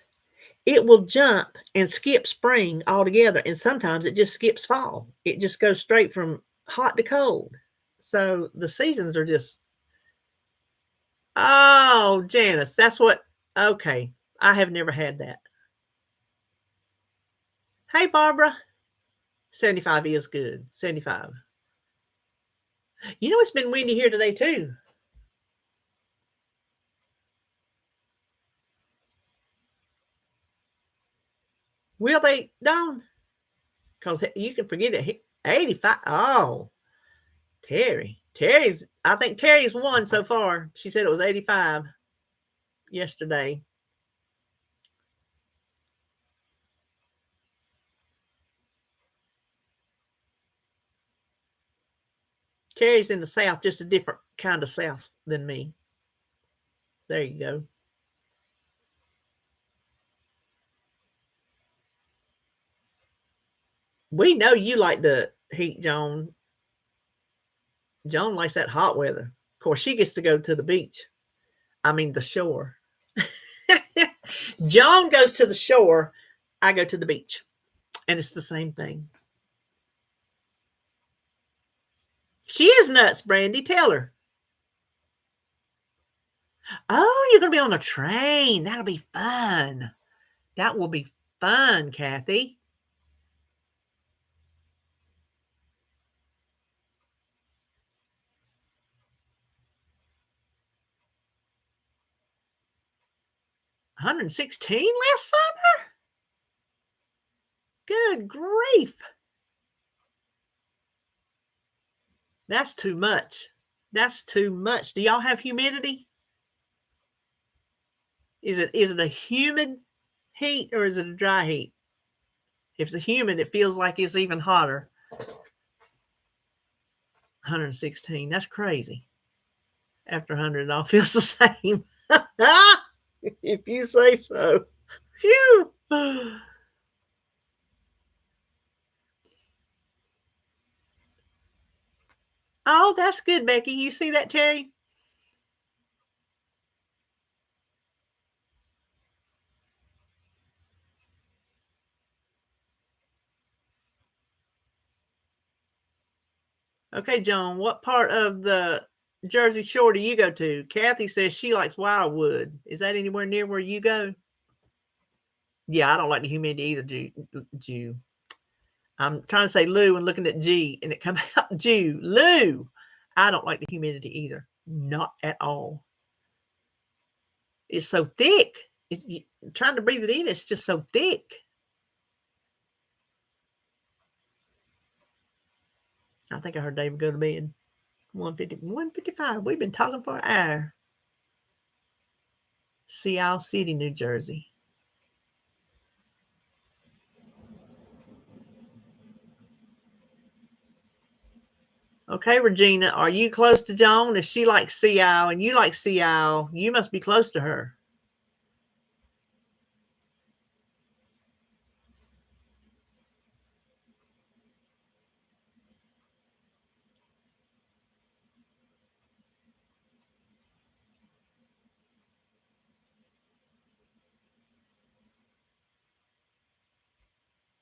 It will jump and skip spring altogether, and sometimes it just skips fall. It just goes straight from hot to cold. So the seasons are just oh, Janice, that's what okay. I have never had that. Hey Barbara. 75 is good. 75. You know it's been windy here today too. Will they Dawn? Because you can forget it. 85. Oh, Terry. I think Terry's won so far. She said it was 85 yesterday. Terry's in the South, just a different kind of South than me. There you go. We know you like the heat, Joan. Joan likes that hot weather. Of course, she gets to go to the beach. I mean, the shore. Joan goes to the shore. I go to the beach. And it's the same thing. She is nuts, Brandy. Tell her. Oh, you're going to be on a train. That'll be fun. That will be fun, Kathy. $116 last summer? Good grief. That's too much. That's too much. Do y'all have humidity? Is it a humid heat or is it a dry heat? If it's a humid, it feels like it's even hotter. 116. That's crazy. After 100, it all feels the same. If you say so. Phew. Oh, that's good, Becky. You see that, Terry? Okay, John, what part of the Jersey Shore do you go to? Kathy says she likes Wildwood. Is that anywhere near where you go? Yeah, I don't like the humidity either, Jew. I'm trying to say Lou and looking at G, and it comes out Jew. Lou. I don't like the humidity either. Not at all. It's so thick. Trying to breathe it in, it's just so thick. I think I heard David go to bed. 155. We've been talking for an hour. Sea Isle City, New Jersey. Okay, Regina, are you close to Joan? If she likes Sea Isle and you like Sea Isle, you must be close to her.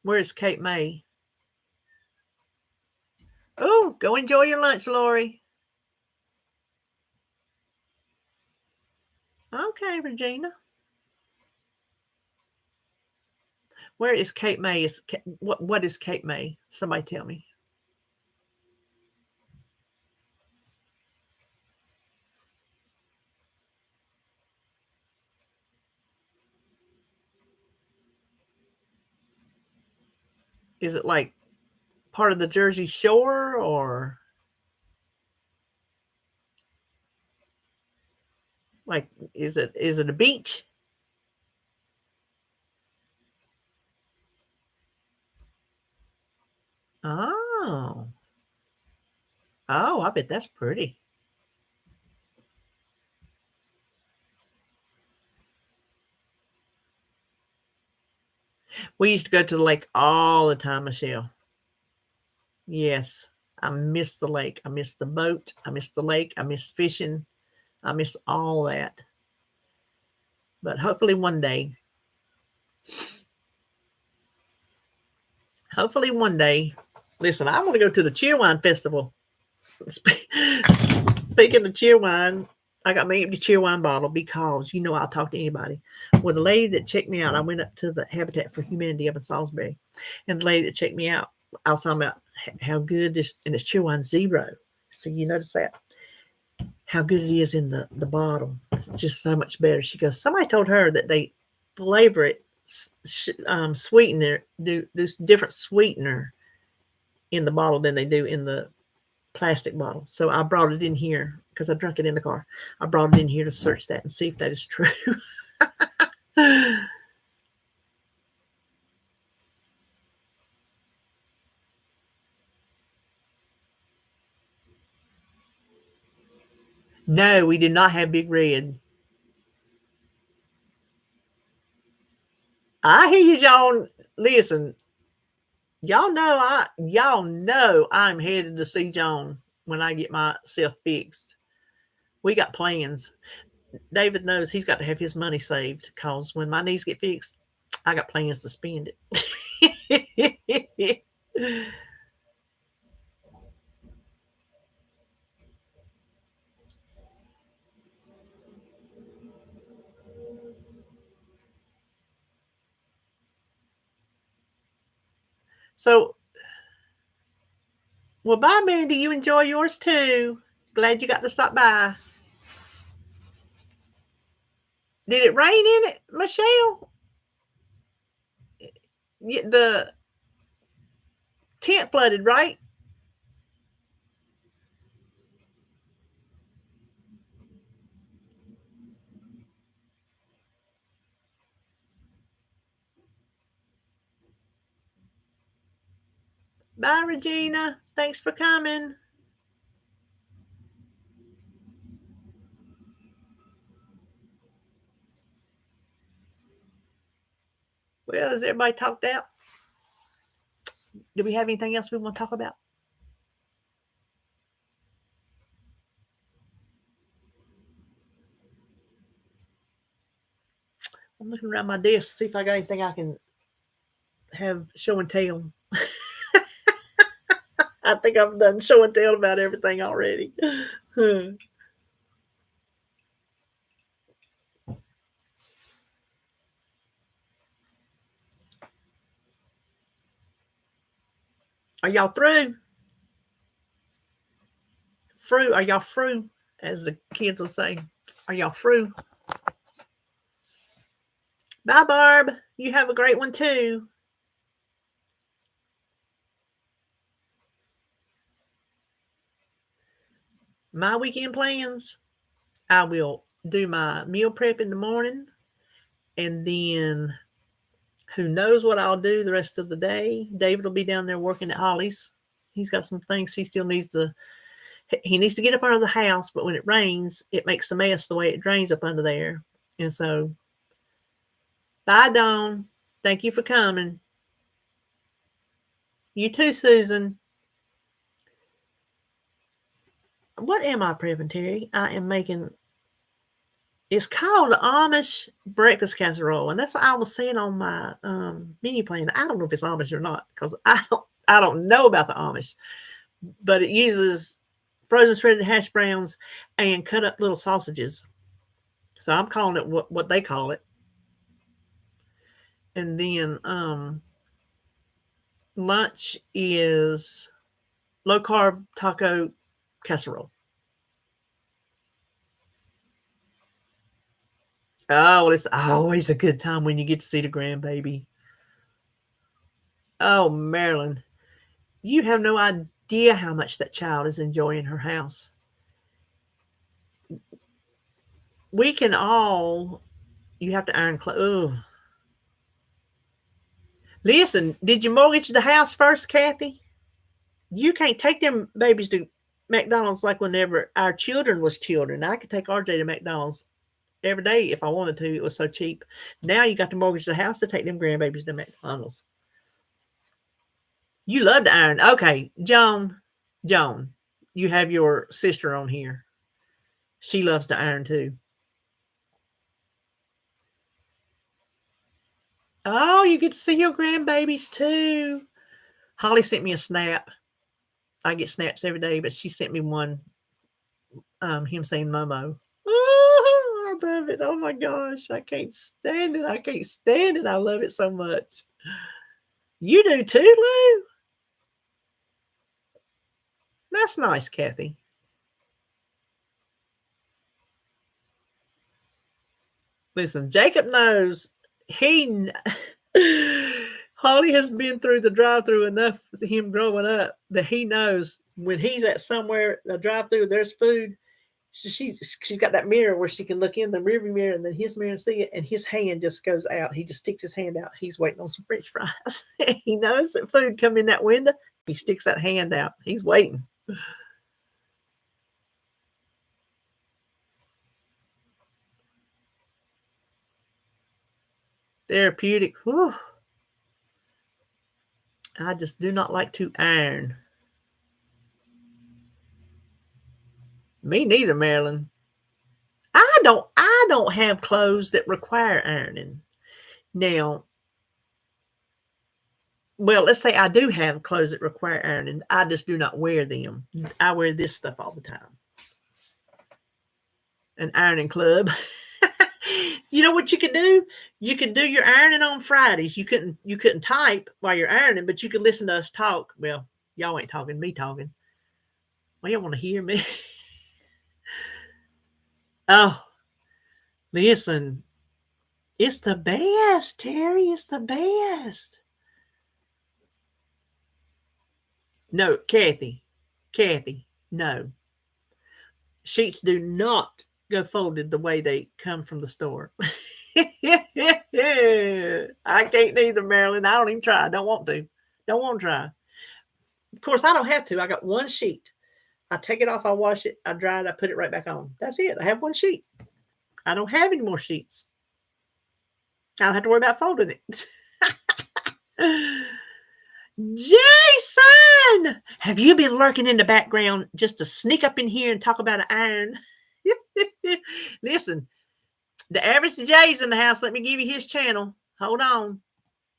Where's Cape May? Oh, go enjoy your lunch, Lori. Okay, Regina. Where is Cape May? What is Cape May? Somebody tell me. Is it like part of the Jersey Shore, or like is it a beach? Oh. Oh, I bet that's pretty. We used to go to the lake all the time, Michelle. Yes. I miss the lake. I miss the boat. I miss the lake. I miss fishing. I miss all that. But hopefully one day. Hopefully one day. Listen, I want to go to the Cheerwine Festival. Speaking of Cheerwine, I got my empty Cheerwine bottle because I'll talk to anybody. Well, the lady that checked me out, I went up to the Habitat for Humanity up in Salisbury, and the lady that checked me out, I was talking about how good this, and it's Cheerwine Zero. So you notice that how good it is in the bottle. It's just so much better. She goes, somebody told her that they flavor it, sweetener, do different sweetener in the bottle than they do in the plastic bottle. So I brought it in here because I drank it in the car. I brought it in here to search that and see if that is true. No, we did not have Big Red. I hear you, John. Listen, y'all know I'm headed to see John when I get myself fixed. We got plans. David knows he's got to have his money saved because when my knees get fixed, I got plans to spend it. So, well, bye, Mandy. You enjoy yours too. Glad you got to stop by. Did it rain in it, Michelle? The tent flooded, right? Bye, Regina. Thanks for coming. Well, is everybody talked out? Do we have anything else we want to talk about? I'm looking around my desk to see if I got anything I can have show and tell. I think I've done show and tell about everything already. Are y'all through? Through? Are y'all through? As the kids will say. Are y'all through? Bye, Barb. You have a great one too. My weekend plans, I will do my meal prep in the morning, and then who knows what I'll do the rest of the day. David will be down there working at Holly's. He's got some things he still needs to. He needs to get up under the house, but when it rains, it makes a mess the way it drains up under there. And so, bye, Dawn. Thank you for coming. You too, Susan. What am I prepping, Terry? I am making. It's called the Amish breakfast casserole, and that's what I was saying on my menu plan. I don't know if it's Amish or not because I don't know about the Amish, but it uses frozen shredded hash browns and cut up little sausages. So I'm calling it what they call it. And then lunch is low carb taco casserole. Oh, it's always a good time when you get to see the grandbaby. Oh, Marilyn, you have no idea how much that child is enjoying her house. We can all, you have to iron clothes. Listen, did you mortgage the house first, Kathy? You can't take them babies to McDonald's like whenever our children was children. I could take RJ to McDonald's every day if I wanted to. It was so cheap. Now you got to mortgage the house to take them grandbabies to McDonald's. You love to iron. Okay, Joan, you have your sister on here. She loves to iron too. Oh, you get to see your grandbabies too. Holly sent me a snap. I get snaps every day, but she sent me one. Him saying Momo. Oh, I love it. Oh my gosh, I can't stand it. I can't stand it. I love it so much. You do too, Lou? That's nice, Kathy. Listen, Jacob knows Holly has been through the drive-through enough for him growing up that he knows when he's at somewhere, the drive-through, there's food. She's got that mirror where she can look in the rearview mirror and then his mirror and see it, and his hand just goes out. He just sticks his hand out. He's waiting on some French fries. He knows that food come in that window. He sticks that hand out. He's waiting. Therapeutic. Whew. I just do not like to iron. Me neither, Marilyn. I don't have clothes that require ironing. Now, well, let's say I do have clothes that require ironing. I just do not wear them. I wear this stuff all the time. An ironing club. You know what you could do? You could do your ironing on Fridays. You couldn't type while you're ironing, but you could listen to us talk. Well, y'all ain't talking, me talking. Well, y'all want to hear me? Oh, listen. It's the best, Terry. It's the best. No, Kathy, no. Sheets do not go folded the way they come from the store. I can't either, Marilyn. I don't even try. I don't want to. Don't want to try. Of course, I don't have to. I got one sheet. I take it off, I wash it, I dry it, I put it right back on. That's it. I have one sheet. I don't have any more sheets. I don't have to worry about folding it. Jason, have you been lurking in the background just to sneak up in here and talk about an iron? Listen, the average Jay's in the house. Let me give you his channel. Hold on.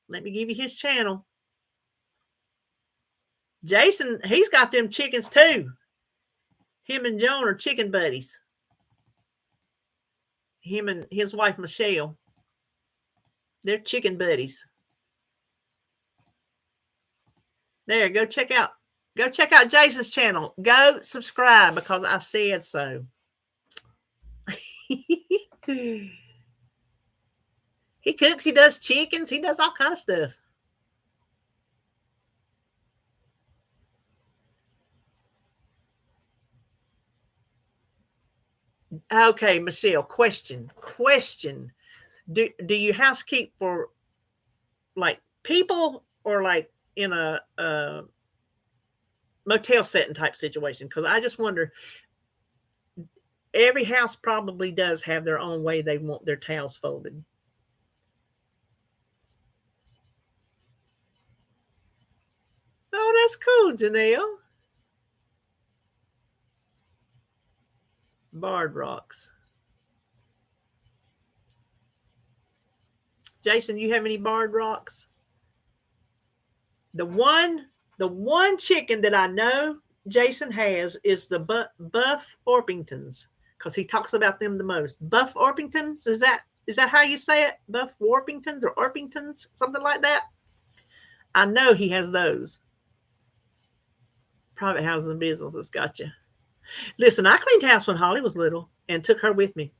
Let me give you his channel. Jason, he's got them chickens too. Him and Joan are chicken buddies. Him and his wife Michelle. They're chicken buddies. There, go check out Jason's channel. Go subscribe because I said so. He cooks, he does chickens, he does all kind of stuff. Okay, Michelle, question. Do you housekeep for like people or like in a motel setting type situation? Because I just wonder, every house probably does have their own way they want their towels folded. Oh, that's cool, Janelle. Barred rocks. Jason, you have any barred rocks? The one chicken that I know Jason has is the Buff Orpingtons, because he talks about them the most. Buff Orpingtons, is that how you say it? Buff Warpingtons or Orpingtons, something like that. I know he has those. Private houses and businesses, gotcha. Listen, I cleaned house when Holly was little and took her with me.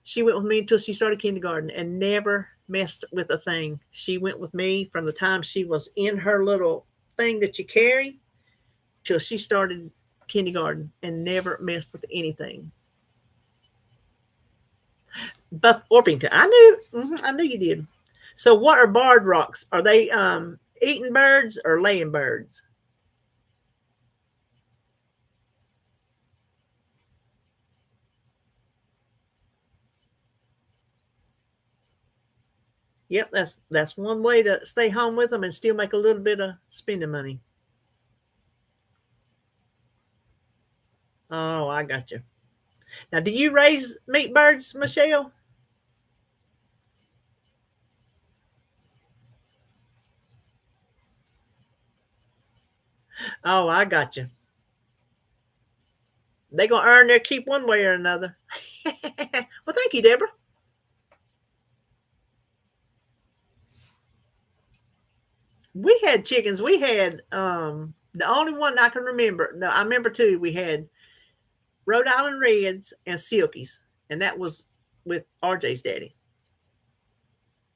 She went with me until she started kindergarten and never messed with a thing. She went with me from the time she was in her little thing that you carry till she started kindergarten and never messed with anything. Buff Orpington. I knew you did. So what are barred rocks? Are they eating birds or laying birds? Yep, that's one way to stay home with them and still make a little bit of spending money. Oh, I got you. Now, do you raise meat birds, Michelle? Oh, I got you. They gonna earn their keep one way or another. Well, thank you, Deborah. We had chickens. We had the only one I can remember. No, I remember two. We had Rhode Island Reds and Silkies, and that was with RJ's daddy.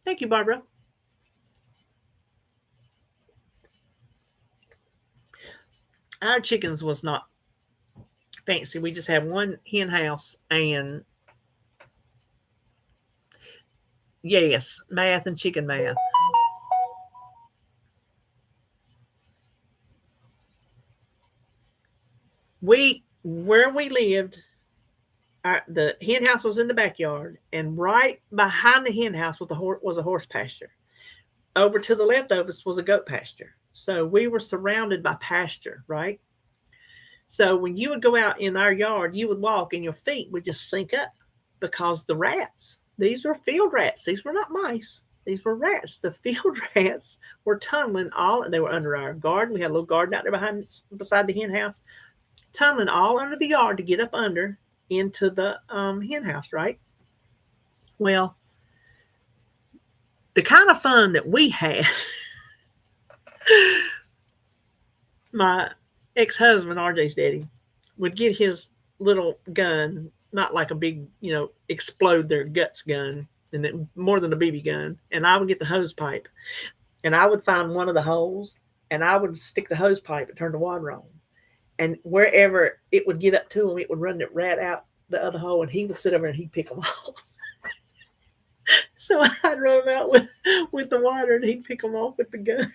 Thank you, Barbara. Our chickens was not fancy. We just had one hen house and yes, math and chicken math. Where we lived, the hen house was in the backyard, and right behind the hen house was a horse pasture. Over to the left of us was a goat pasture. So we were surrounded by pasture, right? So when you would go out in our yard, you would walk and your feet would just sink up because the rats, these were field rats. These were not mice. These were rats. The field rats were tunneling all, they were under our garden. We had a little garden out there beside the hen house, tunneling all under the yard to get up under into the hen house, right? Well, the kind of fun that we had, my ex-husband, RJ's daddy, would get his little gun, not like a big, explode their guts gun, and it, more than a BB gun. And I would get the hose pipe, and I would find one of the holes, and I would stick the hose pipe and turn the water on. And wherever it would get up to him, it would run it right out the other hole, and he would sit over and he'd pick them off. So I'd run him out with the water, and he'd pick them off with the gun.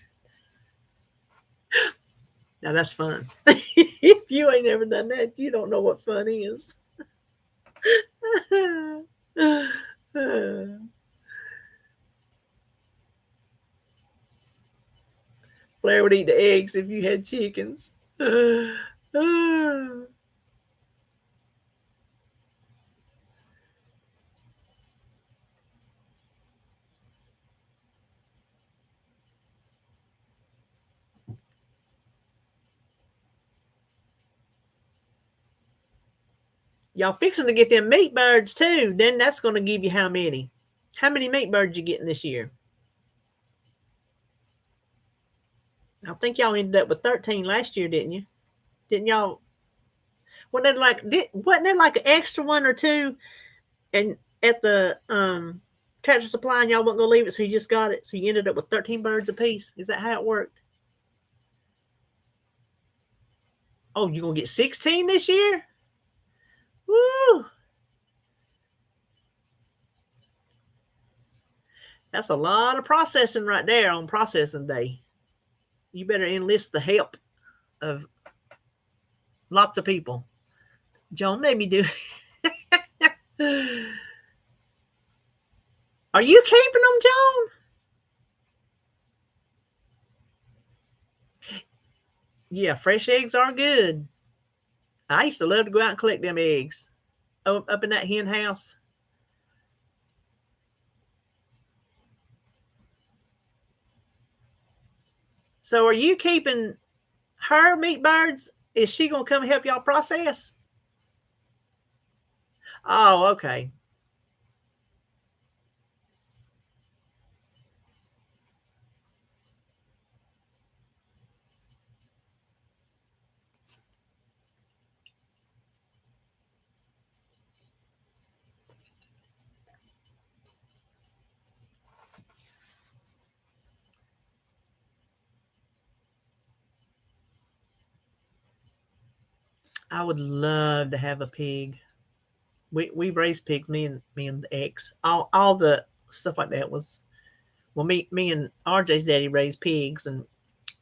Now that's fun. If you ain't ever done that, you don't know what fun is. Flair would eat the eggs if you had chickens. Y'all fixing to get them meat birds too. Then that's going to give you how many? How many meat birds you getting this year? I think y'all ended up with 13 last year, didn't you? Didn't y'all? Wasn't there like an extra one or two? And at the Tractor Supply, and y'all wasn't gonna leave it, so you just got it. So you ended up with 13 birds apiece. Is that how it worked? Oh, you gonna get 16 this year? Woo! That's a lot of processing right there on processing day. You better enlist the help of lots of people. Joan made me do. Are you keeping them, Joan? Yeah, fresh eggs are good. I used to love to go out and collect them eggs up in that hen house. So are you keeping her meat birds? Is she going to come help y'all process? Oh, okay. I would love to have a pig. We raised pigs, me and the ex. All the stuff like that was well me and RJ's daddy raised pigs, and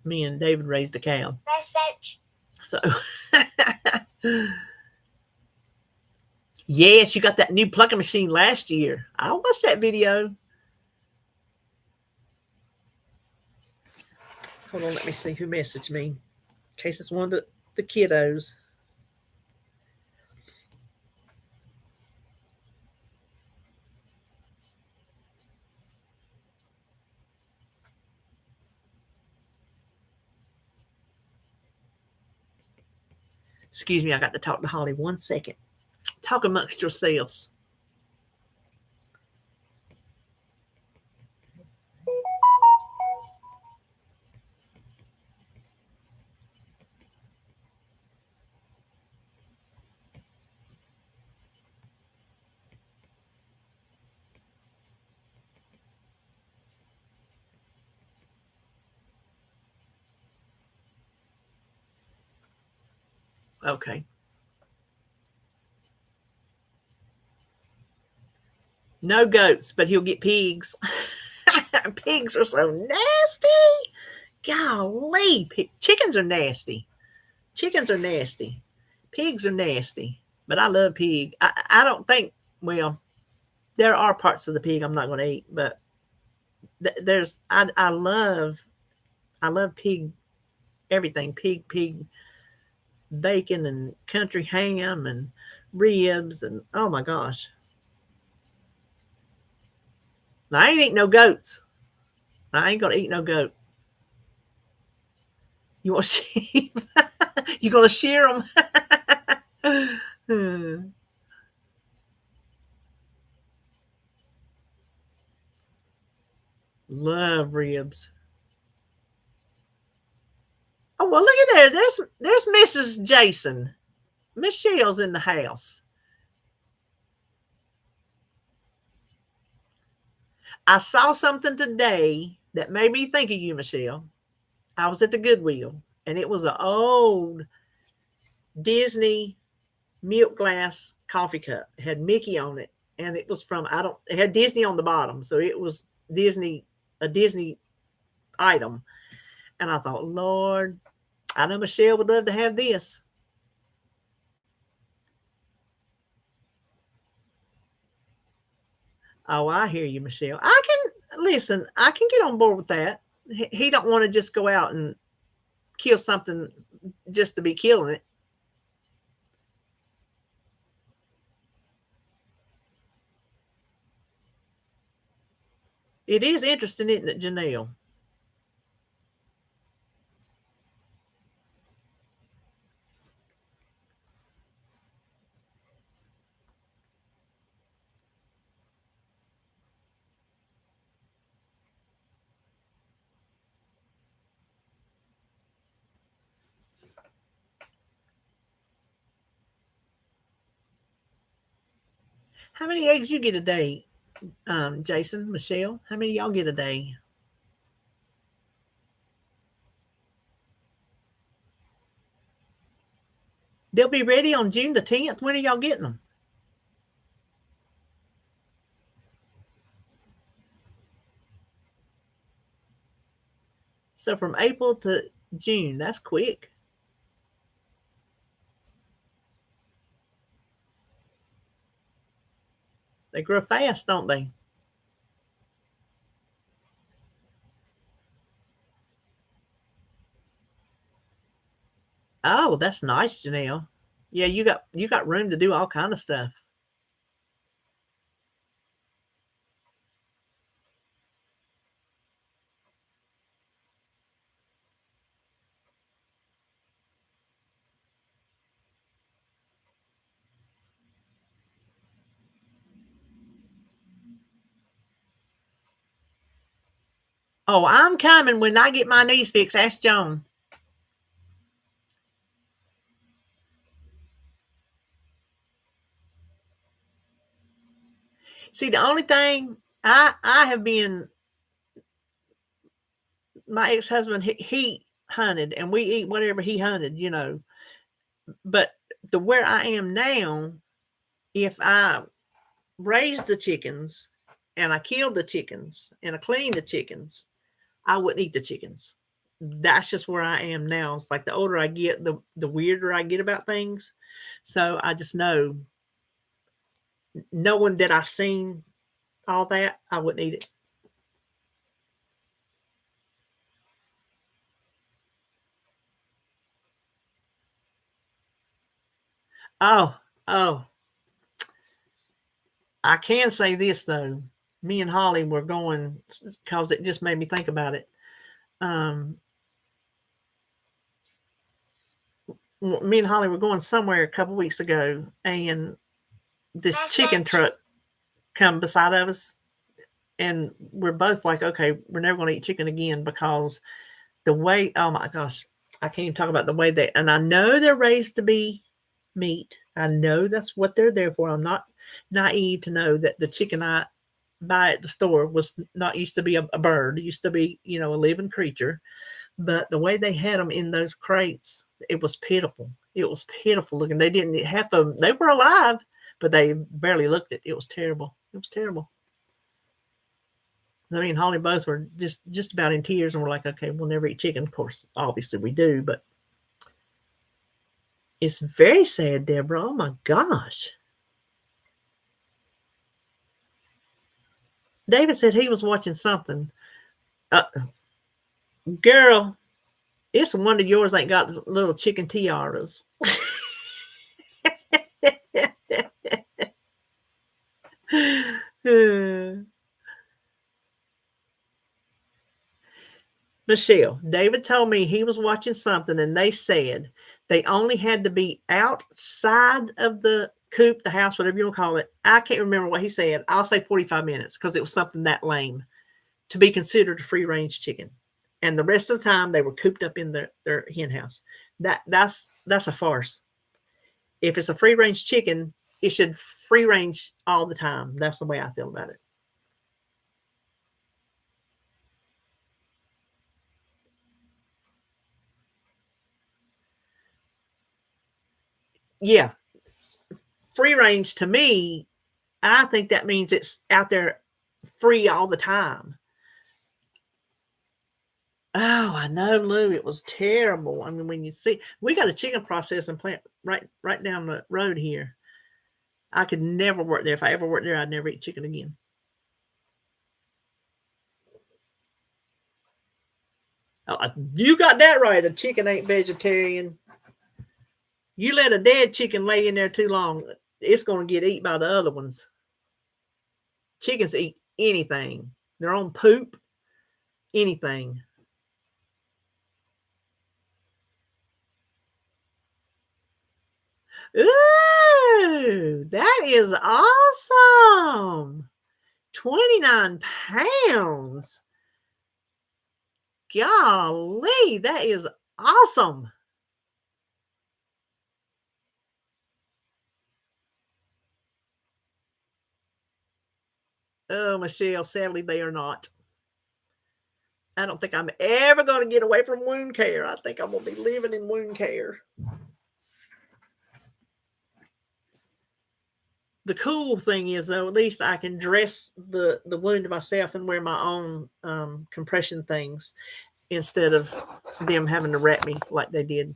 me and David raised a cow. So yes, you got that new plucking machine last year. I watched that video. Hold on, let me see who messaged me. In case it's one of the kiddos. Excuse me, I got to talk to Holly 1 second. Talk amongst yourselves. Okay. No goats, but he'll get pigs. Pigs are so nasty. Golly, chickens are nasty. Chickens are nasty. Pigs are nasty. But I love pig. I don't think. Well, there are parts of the pig I'm not going to eat, but there's. I love pig. Everything pig bacon and country ham and ribs and oh my gosh. Now, I ain't eating no goats. I ain't gonna eat no goat. You want sheep? You gonna shear them? Love ribs. Oh well, look at there. There's Mrs. Jason. Michelle's in the house. I saw something today that made me think of you, Michelle. I was at the Goodwill, and it was an old Disney milk glass coffee cup. It had Mickey on it, and it was from it had Disney on the bottom, so it was a Disney item. And I thought, Lord, I know Michelle would love to have this. Oh, I hear you, Michelle. I can get on board with that. He don't want to just go out and kill something just to be killing it. It is interesting, isn't it, Janelle? How many eggs you get a day, Jason, Michelle? How many y'all get a day? They'll be ready on June the 10th. When are y'all getting them? So from April to June, that's quick. They grow fast, don't they? Oh, that's nice, Janelle. Yeah, you got room to do all kind of stuff. Oh, I'm coming when I get my knees fixed. Ask Joan. See, the only thing I have been, my ex husband, he hunted, and we eat whatever he hunted, But the where I am now, if I raise the chickens and I kill the chickens and I clean the chickens, I wouldn't eat the chickens. That's just where I am now. It's like the older I get, the weirder I get about things. So I just know, knowing that I've seen all that, I wouldn't eat it. Oh, oh, I can say this though. Me and Holly were going, because it just made me think about it. Um, Me and Holly were going somewhere a couple weeks ago, and this chicken truck come beside of us, and we're both like, okay, we're never going to eat chicken again, because the way, oh my gosh, I can't even talk about the way they, and I know they're raised to be meat. I know that's what they're there for. I'm not naive to know that the chicken I buy at the store was not used to be a bird. It used to be, a living creature. But the way they had them in those crates, it was pitiful. It was pitiful looking. They didn't, half of them, they were alive, but they barely looked it. It was terrible. It was terrible. I mean, Holly both were just about in tears, and we're like, okay, we'll never eat chicken. Of course, obviously we do, but it's very sad, Deborah. Oh my gosh. David said he was watching something. Uh, Girl, it's a wonder yours ain't got little chicken tiaras. Michelle, David told me he was watching something, and they said they only had to be outside of the coop, the house, whatever you want to call it. I can't remember what he said. I'll say 45 minutes, because it was something that lame, to be considered a free range chicken. And the rest of the time they were cooped up in their hen house. That's a farce. If it's a free range chicken, it should free range all the time. That's the way I feel about it. Yeah. Free range, to me, I think that means it's out there free all the time. Oh, I know, Lou. It was terrible. I mean, when you see, we got a chicken processing plant right down the road here. I could never work there. If I ever worked there, I'd never eat chicken again. You got that right. A chicken ain't vegetarian. You let a dead chicken lay in there too long, it's going to get eaten by the other ones. Chickens eat anything, their own poop, anything. Ooh, that is awesome. 29 pounds. Golly, that is awesome. Oh, Michelle, sadly, they are not. I don't think I'm ever going to get away from wound care. I think I'm going to be living in wound care. The cool thing is, though, at least I can dress the wound myself and wear my own compression things instead of them having to wrap me like they did.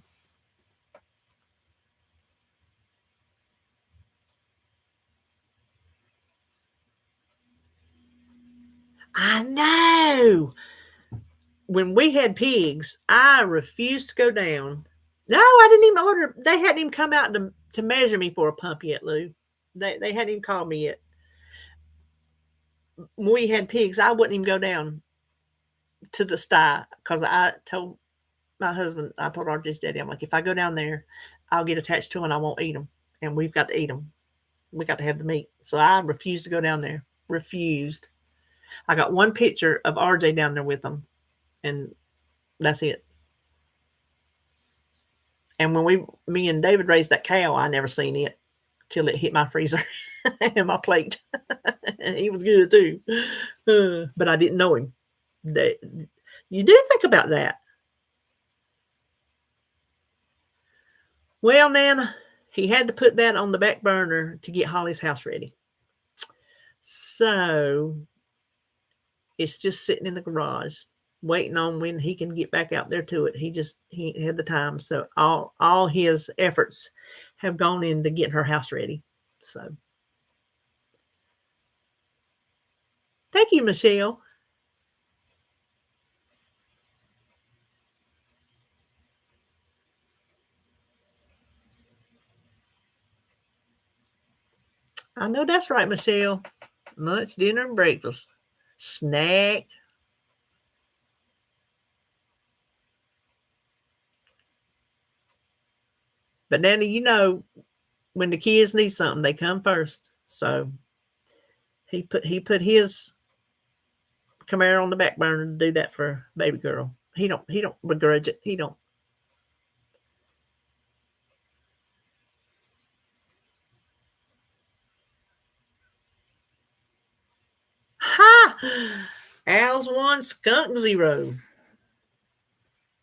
I know. When we had pigs, I refused to go down. No, I didn't even order. They hadn't even come out to measure me for a pump yet, Lou. They hadn't even called me yet. When we had pigs, I wouldn't even go down to the sty because I told my husband, I told RJ's daddy, I'm like, if I go down there, I'll get attached to them and I won't eat them. And we've got to eat them. We got to have the meat. So I refused to go down there. Refused. I got one picture of RJ down there with them, and that's it. And when me and David raised that cow, I never seen it till it hit my freezer and my plate. He was good too, but I didn't know him. You do think about that. Well, Nana, he had to put that on the back burner to get Holly's house ready. So it's just sitting in the garage, waiting on when he can get back out there to it. He had the time. So all his efforts have gone into getting her house ready. So thank you, Michelle. I know that's right, Michelle. Lunch, dinner, and breakfast. Snack. But Nanny, when the kids need something, they come first. So he put his Camaro on the back burner to do that for baby girl. He don't begrudge it. He don't. Ha! Al's 1, skunk 0.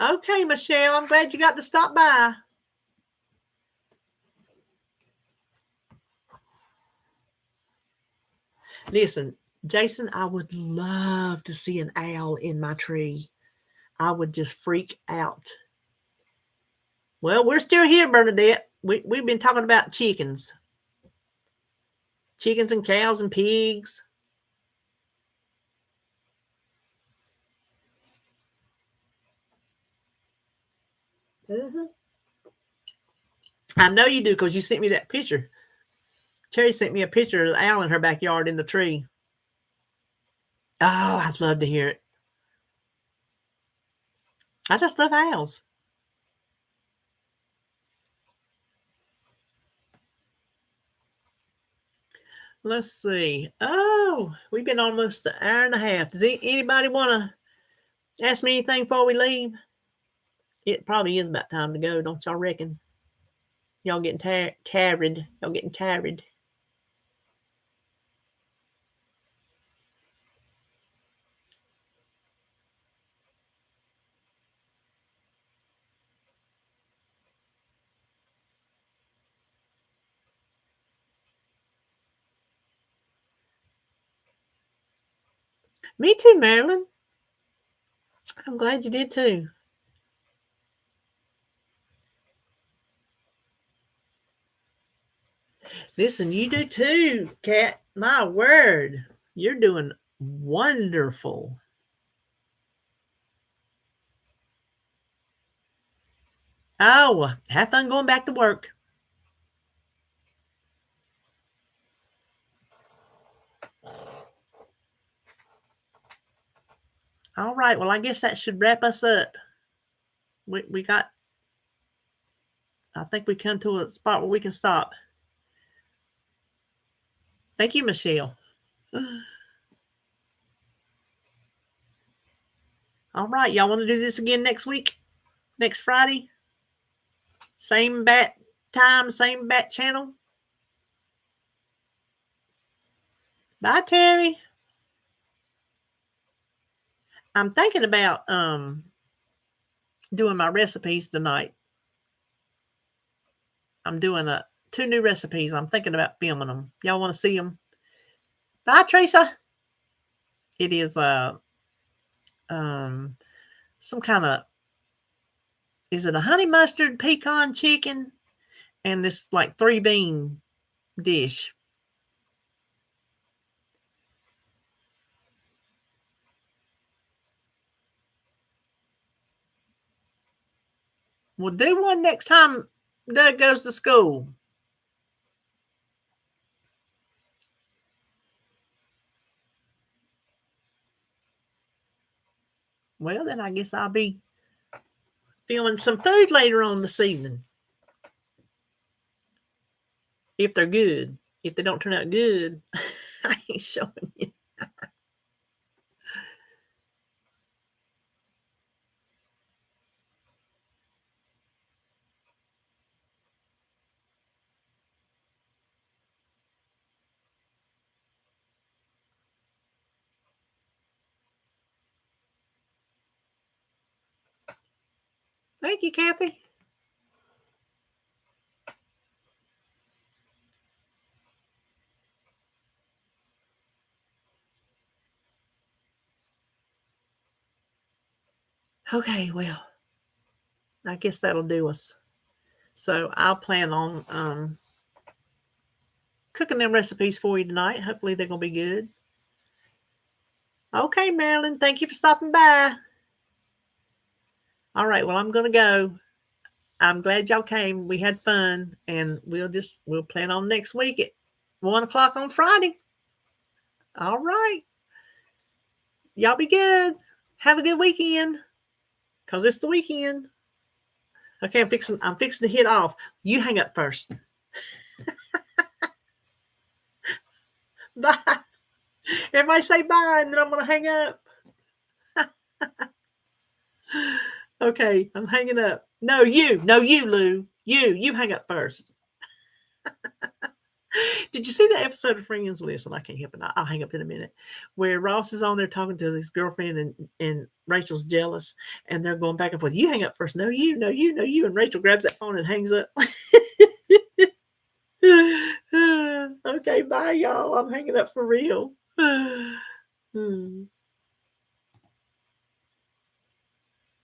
Okay, Michelle, I'm glad you got to stop by. Listen, Jason, I would love to see an owl in my tree. I would just freak out. Well, we're still here, Bernadette. We've been talking about chickens. Chickens and cows and pigs. Mm-hmm. I know you do because you sent me that picture. Terry sent me a picture of the owl in her backyard in the tree. Oh, I'd love to hear it. I just love owls. Let's see. Oh, we've been almost an hour and a half. Does anybody want to ask me anything before we leave? It probably is about time to go, don't y'all reckon? Y'all getting tired. Y'all getting tired. Me too, Marilyn. I'm glad you did too. Listen, you do too, Kat. My word. You're doing wonderful. Oh, have fun going back to work. All right. Well, I guess that should wrap us up. We got, I think we come to a spot where we can stop. Thank you, Michelle. All right. Y'all want to do this again next week? Next Friday? Same bat time, same bat channel? Bye, Terry. I'm thinking about doing my recipes tonight. I'm doing 2 new recipes. I'm thinking about filming them. Y'all want to see them? Bye, Teresa. It is some kind of, is it a honey mustard pecan chicken and this like 3-bean dish. We'll do one next time Doug goes to school. Well, then I guess I'll be filming some food later on this evening. If they're good. If they don't turn out good, I ain't showing you. Thank you, Kathy. Okay, well, I guess that'll do us. So I'll plan on cooking them recipes for you tonight. Hopefully they're going to be good. Okay, Marilyn, thank you for stopping by. All right, well, I'm going to go. I'm glad y'all came. We had fun, and we'll plan on next week at 1:00 on Friday. All right. Y'all be good. Have a good weekend, because it's the weekend. Okay, I'm fixing to hit off. You hang up first. Bye. Everybody say bye, and then I'm going to hang up. Okay, I'm hanging up. No, you, Lou. You hang up first. Did you see the episode of Friends? Listen, I can't help it. I'll hang up in a minute. Where Ross is on there talking to his girlfriend, and Rachel's jealous, and they're going back and forth. You hang up first. No, you. And Rachel grabs that phone and hangs up. Okay, bye, y'all. I'm hanging up for real.